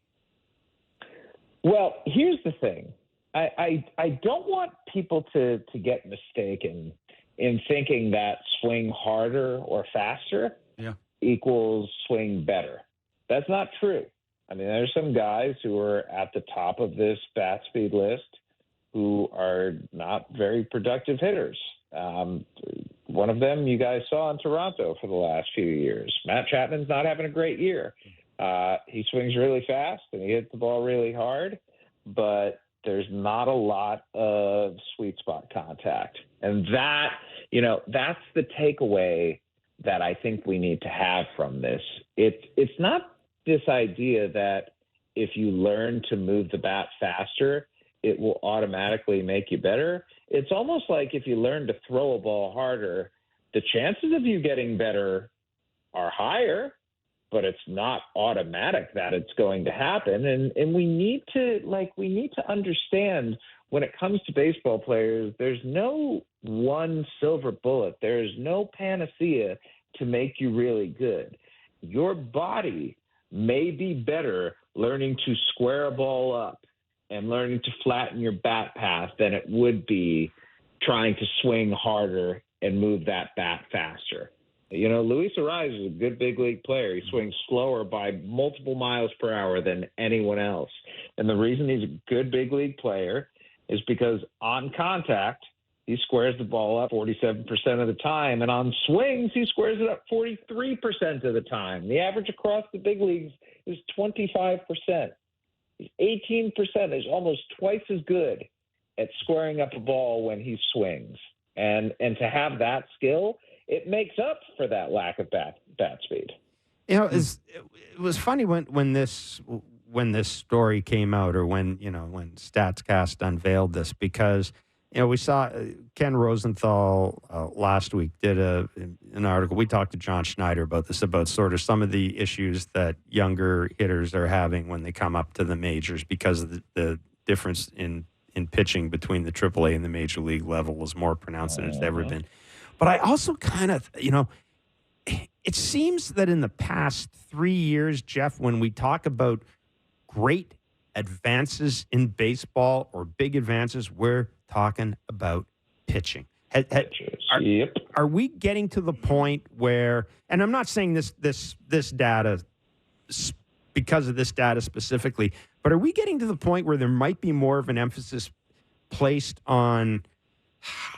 Well, here's the thing. I don't want people to get mistaken in thinking that swing harder or faster equals swing better. That's not true. I mean, there's some guys who are at the top of this bat speed list who are not very productive hitters. One of them you guys saw in Toronto for the last few years. Matt Chapman's not having a great year. He swings really fast and he hits the ball really hard, but there's not a lot of sweet spot contact. And that, that's the takeaway that I think we need to have from this. It's not this idea that if you learn to move the bat faster, it will automatically make you better. It's almost like if you learn to throw a ball harder, the chances of you getting better are higher, but it's not automatic that it's going to happen. And we need to understand when it comes to baseball players, there's no one silver bullet. There's no panacea to make you really good. Your body may be better learning to square a ball up and learning to flatten your bat path than it would be trying to swing harder and move that bat faster. You know, Luis Arraez is a good big league player. He swings slower by multiple miles per hour than anyone else. And the reason he's a good big league player is because on contact, he squares the ball up 47% of the time. And on swings, he squares it up 43% of the time. The average across the big leagues is 25%. 18% is almost twice as good at squaring up a ball when he swings. And to have that skill, it makes up for that lack of bat speed.
You know, it was funny when this story came out, or when StatsCast unveiled this, because we saw Ken Rosenthal last week did an article. We talked to John Schneider about this, about sort of some of the issues that younger hitters are having when they come up to the majors, because of the difference in pitching between the AAA and the major league level was more pronounced than it's ever been. But I also kind of, it seems that in the past 3 years, Jeff, when we talk about great advances in baseball or big advances, we're talking about pitching. Are we getting to the point where, and I'm not saying this data because of this data specifically, but are we getting to the point where there might be more of an emphasis placed on,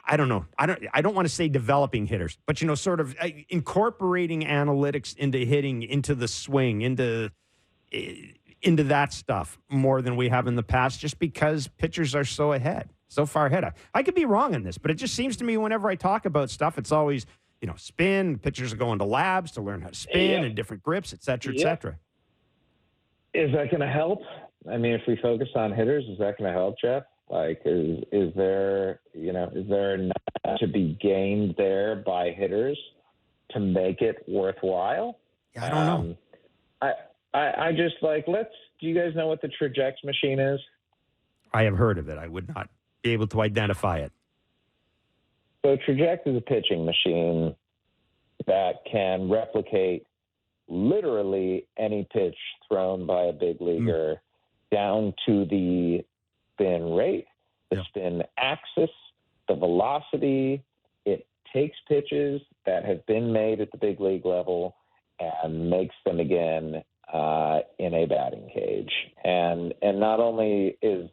I don't know, I don't want to say developing hitters, but sort of incorporating analytics into hitting, into the swing, into that stuff more than we have in the past, just because pitchers are so far ahead. I could be wrong on this, but it just seems to me whenever I talk about stuff, it's always, spin. Pitchers are going to labs to learn how to spin and different grips, et cetera, et cetera.
Is that going to help? I mean, if we focus on hitters, is that going to help, Jeff? Like, is there enough to be gained there by hitters to make it worthwhile?
Yeah, I don't know.
I just do you guys know what the Traject machine is?
I have heard of it. I would not be able to identify it.
So Traject is a pitching machine that can replicate literally any pitch thrown by a big leaguer down to the spin rate, the spin axis, the velocity. It takes pitches that have been made at the big league level and makes them again in a batting cage. And not only is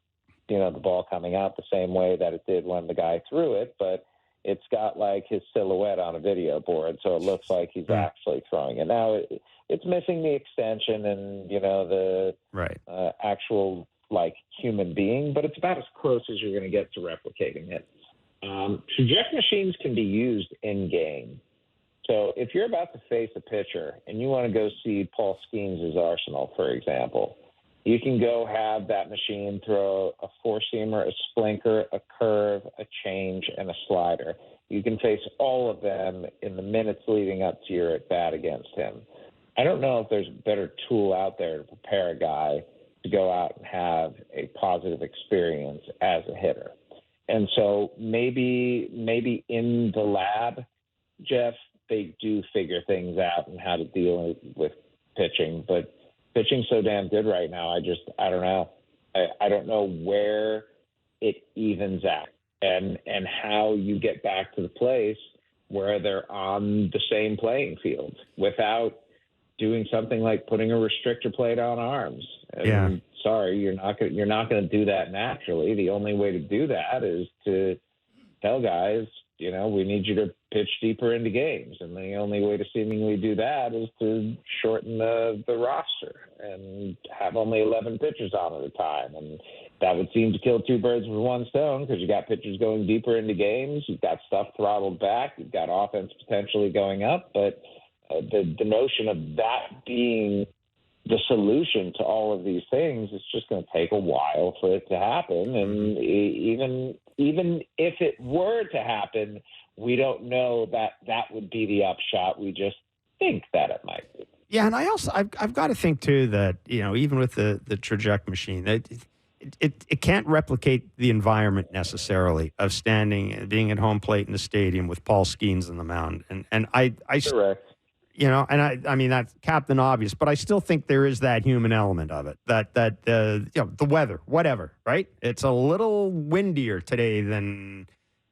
the ball coming out the same way that it did when the guy threw it, but it's got like his silhouette on a video board, so it looks like he's actually throwing it. Now it's missing the extension and the actual like human being, but it's about as close as you're going to get to replicating it. Traject machines can be used in game. So if you're about to face a pitcher and you want to go see Paul Skeens' arsenal, for example, you can go have that machine throw a four-seamer, a splinter, a curve, a change, and a slider. You can face all of them in the minutes leading up to your at-bat against him. I don't know if there's a better tool out there to prepare a guy to go out and have a positive experience as a hitter. And so maybe in the lab, Jeff, they do figure things out and how to deal with pitching, but pitching's so damn good right now. I don't know. I don't know where it evens out and how you get back to the place where they're on the same playing field without doing something like putting a restrictor plate on arms. And sorry, you're not going to do that naturally. The only way to do that is to tell guys, we need you to pitch deeper into games. And the only way to seemingly do that is to shorten the roster and have only 11 pitchers on at a time. And that would seem to kill two birds with one stone, because you got pitchers going deeper into games. You've got stuff throttled back. You've got offense potentially going up. But the notion of that being the solution to all of these things. It's just going to take a while for it to happen. And even if it were to happen, we don't know that would be the upshot. We just think that it might be.
Yeah, and I've got to think too that, even with the trajectory machine, it can't replicate the environment necessarily of being at home plate in the stadium with Paul Skeens in the mound. And I
Correct.
I mean, that's Captain Obvious, but I still think there is that human element of it, that the weather, whatever, right? It's a little windier today than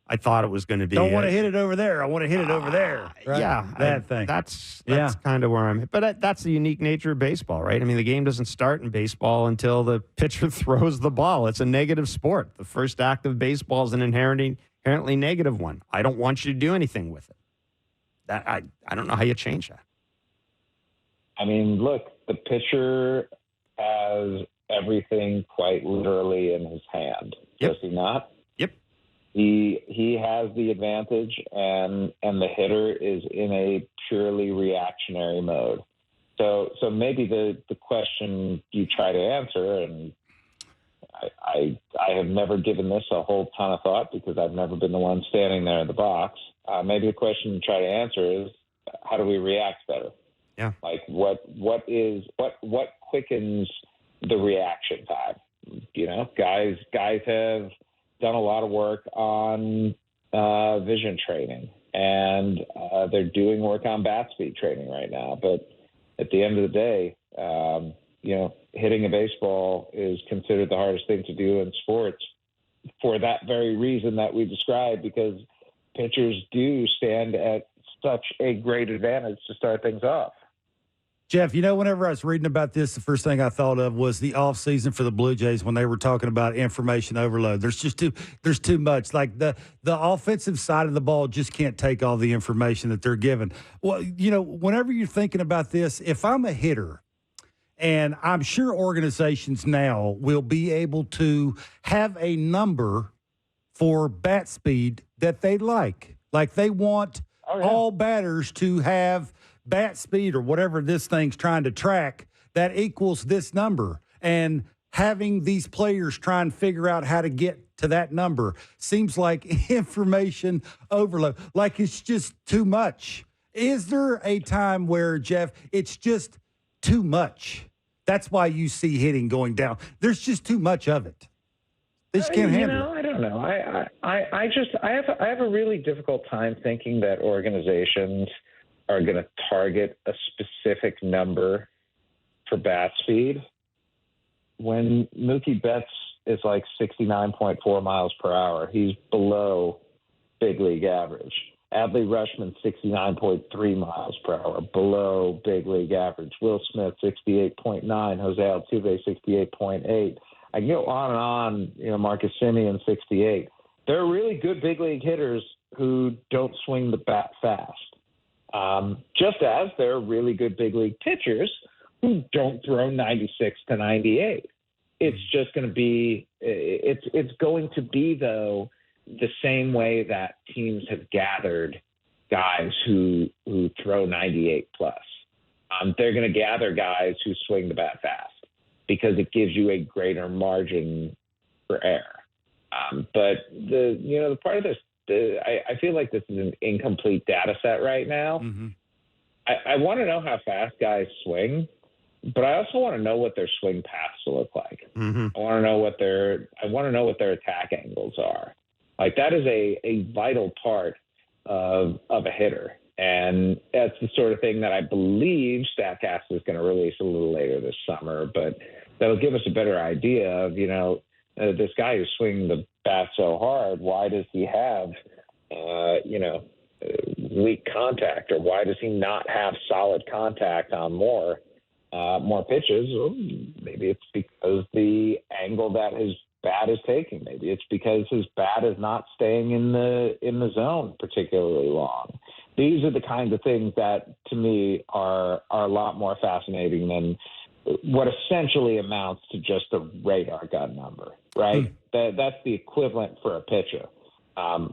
I thought it was going to be.
Don't want to hit it over there. I want to hit it over there. Right?
Yeah.
Thing.
That's kind of where I'm. But that's the unique nature of baseball, right? I mean, the game doesn't start in baseball until the pitcher throws the ball. It's a negative sport. The first act of baseball is an inherently negative one. I don't want you to do anything with it. I don't know how you change that.
I mean, look, the pitcher has everything quite literally in his hand.
Yep.
Does he not?
Yep.
He has the advantage, and the hitter is in a purely reactionary mode. So maybe the question you try to answer, and I have never given this a whole ton of thought because I've never been the one standing there in the box. Maybe the question you try to answer is, how do we react better?
Yeah.
Like what quickens the reaction time? Guys have done a lot of work on vision training, and they're doing work on bat speed training right now. But at the end of the day, hitting a baseball is considered the hardest thing to do in sports for that very reason that we described, because pitchers do stand at such a great advantage to start things off.
Jeff, whenever I was reading about this, the first thing I thought of was the offseason for the Blue Jays when they were talking about information overload. There's too much. Like the offensive side of the ball just can't take all the information that they're given. Well, whenever you're thinking about this, if I'm a hitter, and I'm sure organizations now will be able to have a number for bat speed that they like. Like they want all batters to have bat speed or whatever this thing's trying to track that equals this number. And having these players try and figure out how to get to that number seems like information overload. Like it's just too much. Is there a time where, Jeff, it's just too much? That's why you see hitting going down. There's just too much of it. They just can't handle it.
I don't know. I have a really difficult time thinking that organizations are going to target a specific number for bat speed when Mookie Betts is like 69.4 miles per hour. He's below big league average. Adley Rutschman, 69.3 miles per hour, below big league average. Will Smith, 68.9. Jose Altuve, 68.8. I can go on and on. Marcus Semien, 68. There are really good big league hitters who don't swing the bat fast. Just as there are really good big league pitchers who don't throw 96 to 98. It's just going to be it's going to be, though, the same way that teams have gathered guys who throw 98 plus. They're going to gather guys who swing the bat fast because it gives you a greater margin for error. But the part of this, I feel like this is an incomplete data set right now.
Mm-hmm.
I want to know how fast guys swing, but I also want to know what their swing paths look like.
Mm-hmm.
I want to know what their attack angles are. Like that is a vital part of a hitter. And that's the sort of thing that I believe StatCast is going to release a little later this summer, but that'll give us a better idea of, this guy who's swinging the bat so hard, why does he have, weak contact, or why does he not have solid contact on more pitches? Well, maybe it's because the angle that his bat is taking. Maybe it's because his bat is not staying in the zone particularly long. These are the kinds of things that, to me, are a lot more fascinating than what essentially amounts to just a radar gun number, right? That's the equivalent for a pitcher.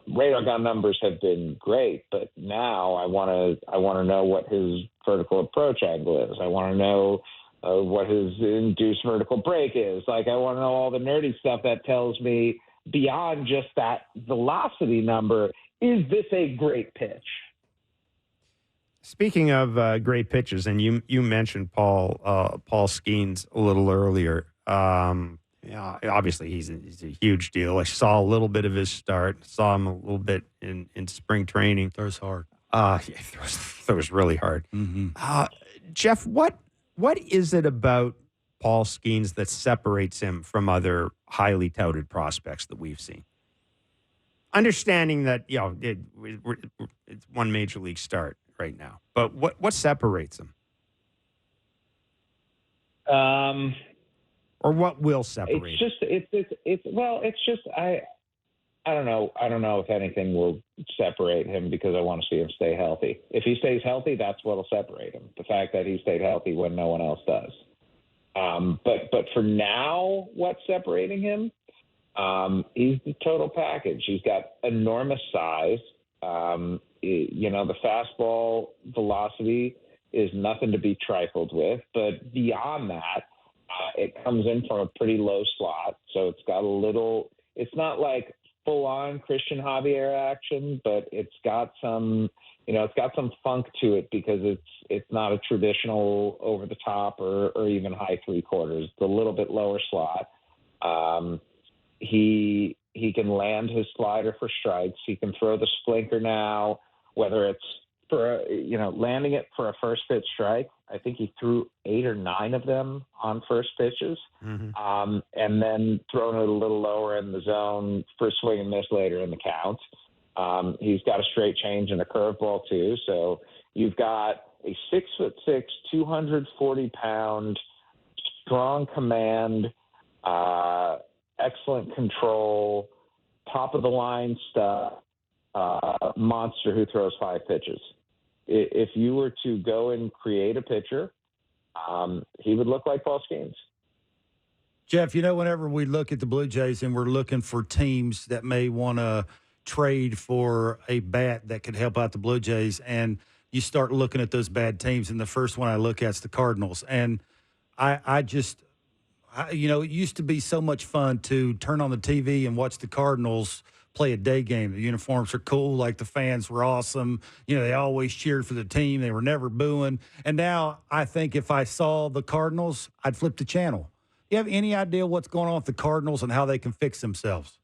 Radar gun numbers have been great, but now I want to know what his vertical approach angle is. I want to know what his induced vertical break is. Like, I want to know all the nerdy stuff that tells me beyond just that velocity number, is this a great pitch?
Speaking of great pitches, and you mentioned Paul Skeens a little earlier. Yeah, obviously he's a huge deal. I saw a little bit of his start. Saw him a little bit in spring training.
Throws hard.
Yeah, throws really hard.
Mm-hmm.
Jeff, what is it about Paul Skeens that separates him from other highly touted prospects that we've seen? Understanding that it's one major league start right now, but what separates him? Or what will separate?
I don't know. I don't know if anything will separate him because I want to see him stay healthy. If he stays healthy, that's what'll separate him. The fact that he stayed healthy when no one else does. But for now, what's separating him? He's the total package. He's got enormous size. The fastball velocity is nothing to be trifled with. But beyond that, it comes in from a pretty low slot. So it's got it's not like full-on Christian Javier action, but it's got some funk to it because it's not a traditional over the top or even high three quarters. It's a little bit lower slot. He can land his slider for strikes. He can throw the splinter now, whether it's for landing it for a first pitch strike. I think he threw 8 or 9 of them on first pitches, and then throwing it a little lower in the zone for a swing and miss later in the count. He's got a straight change and a curveball too. So you've got a 6'6", 240-pound, strong command, excellent control, top of the line stuff, monster who throws 5 pitches. If you were to go and create a pitcher, he would look like Paul Skeens.
Jeff, whenever we look at the Blue Jays and we're looking for teams that may want to trade for a bat that could help out the Blue Jays, and you start looking at those bad teams, and the first one I look at is the Cardinals. And it used to be so much fun to turn on the TV and watch the Cardinals play a day game. The uniforms are cool. Like, the fans were awesome. They always cheered for the team. They were never booing. And now I think if I saw the Cardinals, I'd flip the channel. Do you have any idea what's going on with the Cardinals and how they can fix themselves?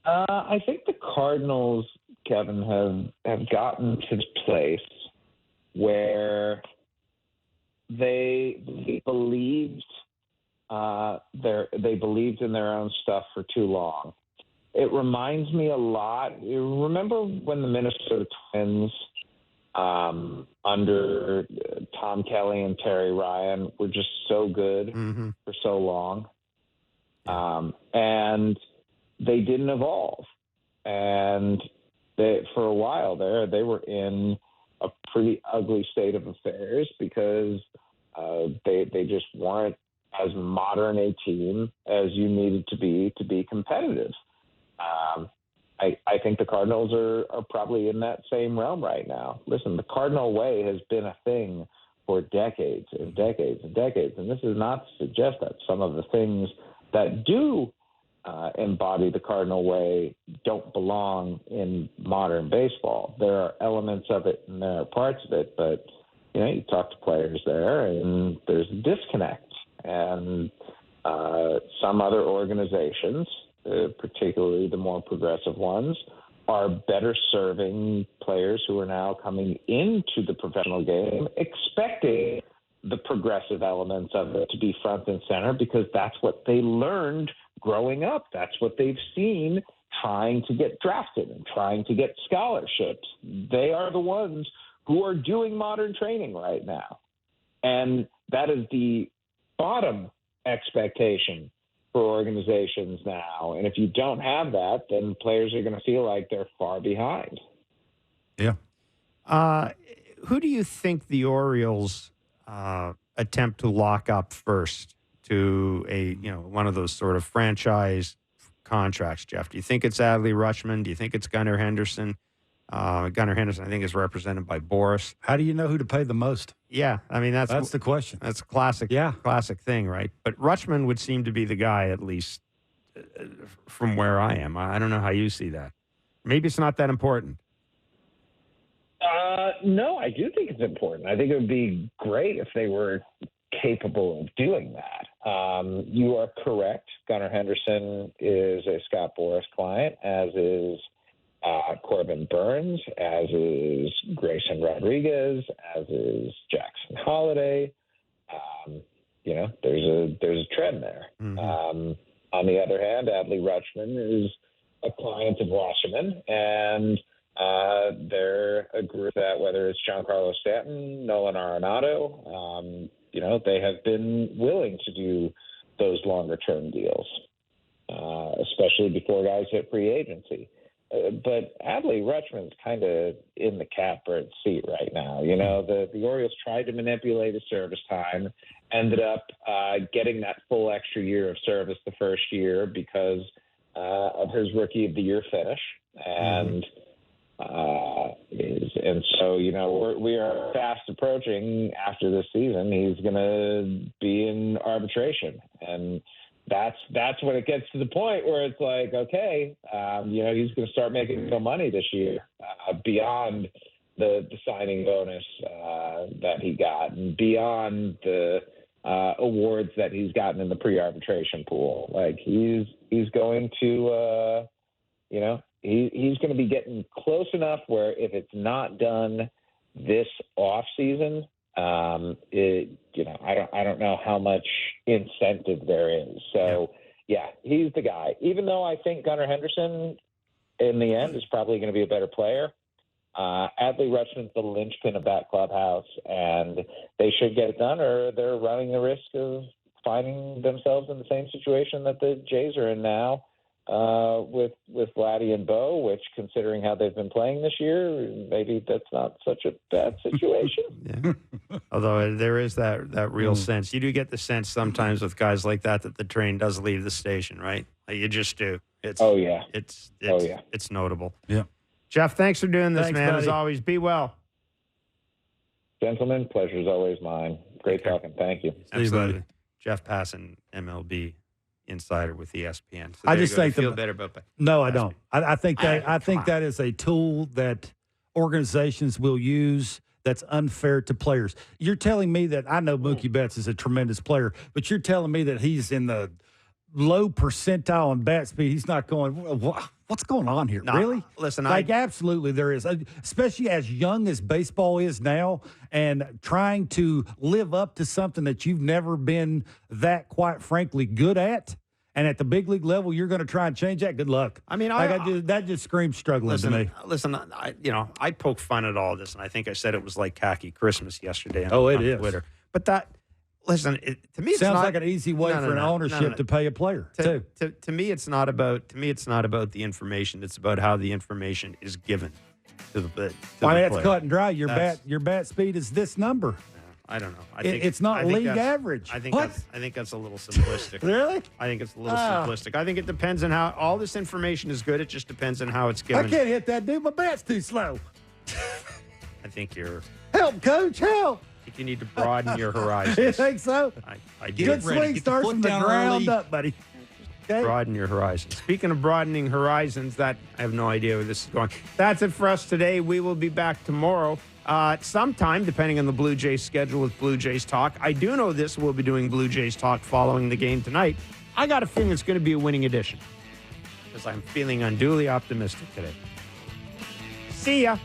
I think the Cardinals, Kevin, have gotten to this place where they believed they believed in their own stuff for too long. It reminds me a lot. You remember when the Minnesota Twins under Tom Kelly and Terry Ryan were just so good for so long, and they didn't evolve. And for a while there, they were in a pretty ugly state of affairs because they just weren't as modern a team as you needed to be competitive. I think the Cardinals are probably in that same realm right now. Listen, the Cardinal way has been a thing for decades and decades and decades. And this is not to suggest that some of the things that do embody the Cardinal way don't belong in modern baseball. There are elements of it and there are parts of it, but you talk to players there and there's a disconnect. And some other organizations, particularly the more progressive ones, are better serving players who are now coming into the professional game, expecting the progressive elements of it to be front and center because that's what they learned growing up. That's what they've seen trying to get drafted and trying to get scholarships. They are the ones who are doing modern training right now. And that is the bottom expectation for organizations now. And if you don't have that, then players are going to feel like they're far behind.
Yeah.
Who do you think the Orioles attempt to lock up first to one of those sort of franchise contracts, Jeff? Do you think it's Adley Rutschman? Do you think it's Gunnar Henderson? Gunnar Henderson, I think, is represented by Boris.
How do you know who to pay the most?
Yeah, I mean, that's
the question.
That's a classic thing, right? But Rutschman would seem to be the guy, at least from where I am. I don't know how you see that. Maybe it's not that important.
No, I do think it's important. I think it would be great if they were capable of doing that. You are correct. Gunnar Henderson is a Scott Boras client, as is Corbin Burns, as is Grayson Rodriguez, as is Jackson Holiday. There's a trend there.
Mm-hmm.
On the other hand, Adley Rutschman is a client of Wasserman, and they're a group that, whether it's Giancarlo Stanton, Nolan Arenado, they have been willing to do those longer-term deals, especially before guys hit free agency. But Adley Rutschman's kind of in the catbird seat right now. The Orioles tried to manipulate his service time, ended up getting that full extra year of service the first year because of his Rookie of the Year finish. And so, we are fast approaching after this season. He's going to be in arbitration. And that's when it gets to the point where it's like, okay, he's going to start making some money this year beyond the signing bonus that he got and beyond the awards that he's gotten in the pre-arbitration pool. Like he's going to, he's going to be getting close enough where if it's not done this off season, I don't know how much incentive there is. So, yeah, he's the guy. Even though I think Gunnar Henderson, in the end, is probably going to be a better player, Adley Rutschman's the linchpin of that clubhouse, and they should get it done, or they're running the risk of finding themselves in the same situation that the Jays are in now. With Vladdy and Bo, which, considering how they've been playing this year, maybe that's not such a bad situation.
Although there is that real sense. You do get the sense sometimes with guys like that the train does leave the station, right? Like you just do. It's notable.
Yeah.
Jeff, thanks for doing this, man.
Buddy.
As always, be well.
Gentlemen, pleasure is always mine. Great talking. Thank you.
Absolutely. Jeff Passan, MLB insider with ESPN. So
I just think
feel better about that.
No, I don't. I think that is a tool that organizations will use that's unfair to players. You're telling me that I know Mookie Betts is a tremendous player, but you're telling me that he's in the low percentile in bat speed. He's not going, what's going on here?
No,
really?
Listen,
absolutely there is, especially as young as baseball is now, and trying to live up to something that you've never been that, quite frankly, good at. And at the big league level, you're going to try and change that. Good luck. I mean, that just screams struggling to me.
Listen, I poke fun at all this, and I think I said it was like khaki Christmas yesterday on Twitter. But to me, it
sounds like an easy way for an ownership to pay a player.
To me, it's not about the information. It's about how the information is given to the player.
That's cut and dry. Your bat speed is this number.
I don't know.
It's not league average.
I think that's a little simplistic.
Really?
I think it's a little simplistic. I think it depends on how all this information is good. It just depends on how it's given.
I can't hit that dude. My bat's too slow.
I think you're
help, coach. Help.
I think you need to broaden your horizons.
You think so?
I do.
Good swing starts from the ground up, buddy. Okay.
Broaden your horizons. Speaking of broadening horizons, I have no idea where this is going. That's it for us today. We will be back tomorrow. Sometime, depending on the Blue Jays schedule with Blue Jays Talk. I do know this. We'll be doing Blue Jays Talk following the game tonight. I got a feeling it's going to be a winning edition because I'm feeling unduly optimistic today. See ya.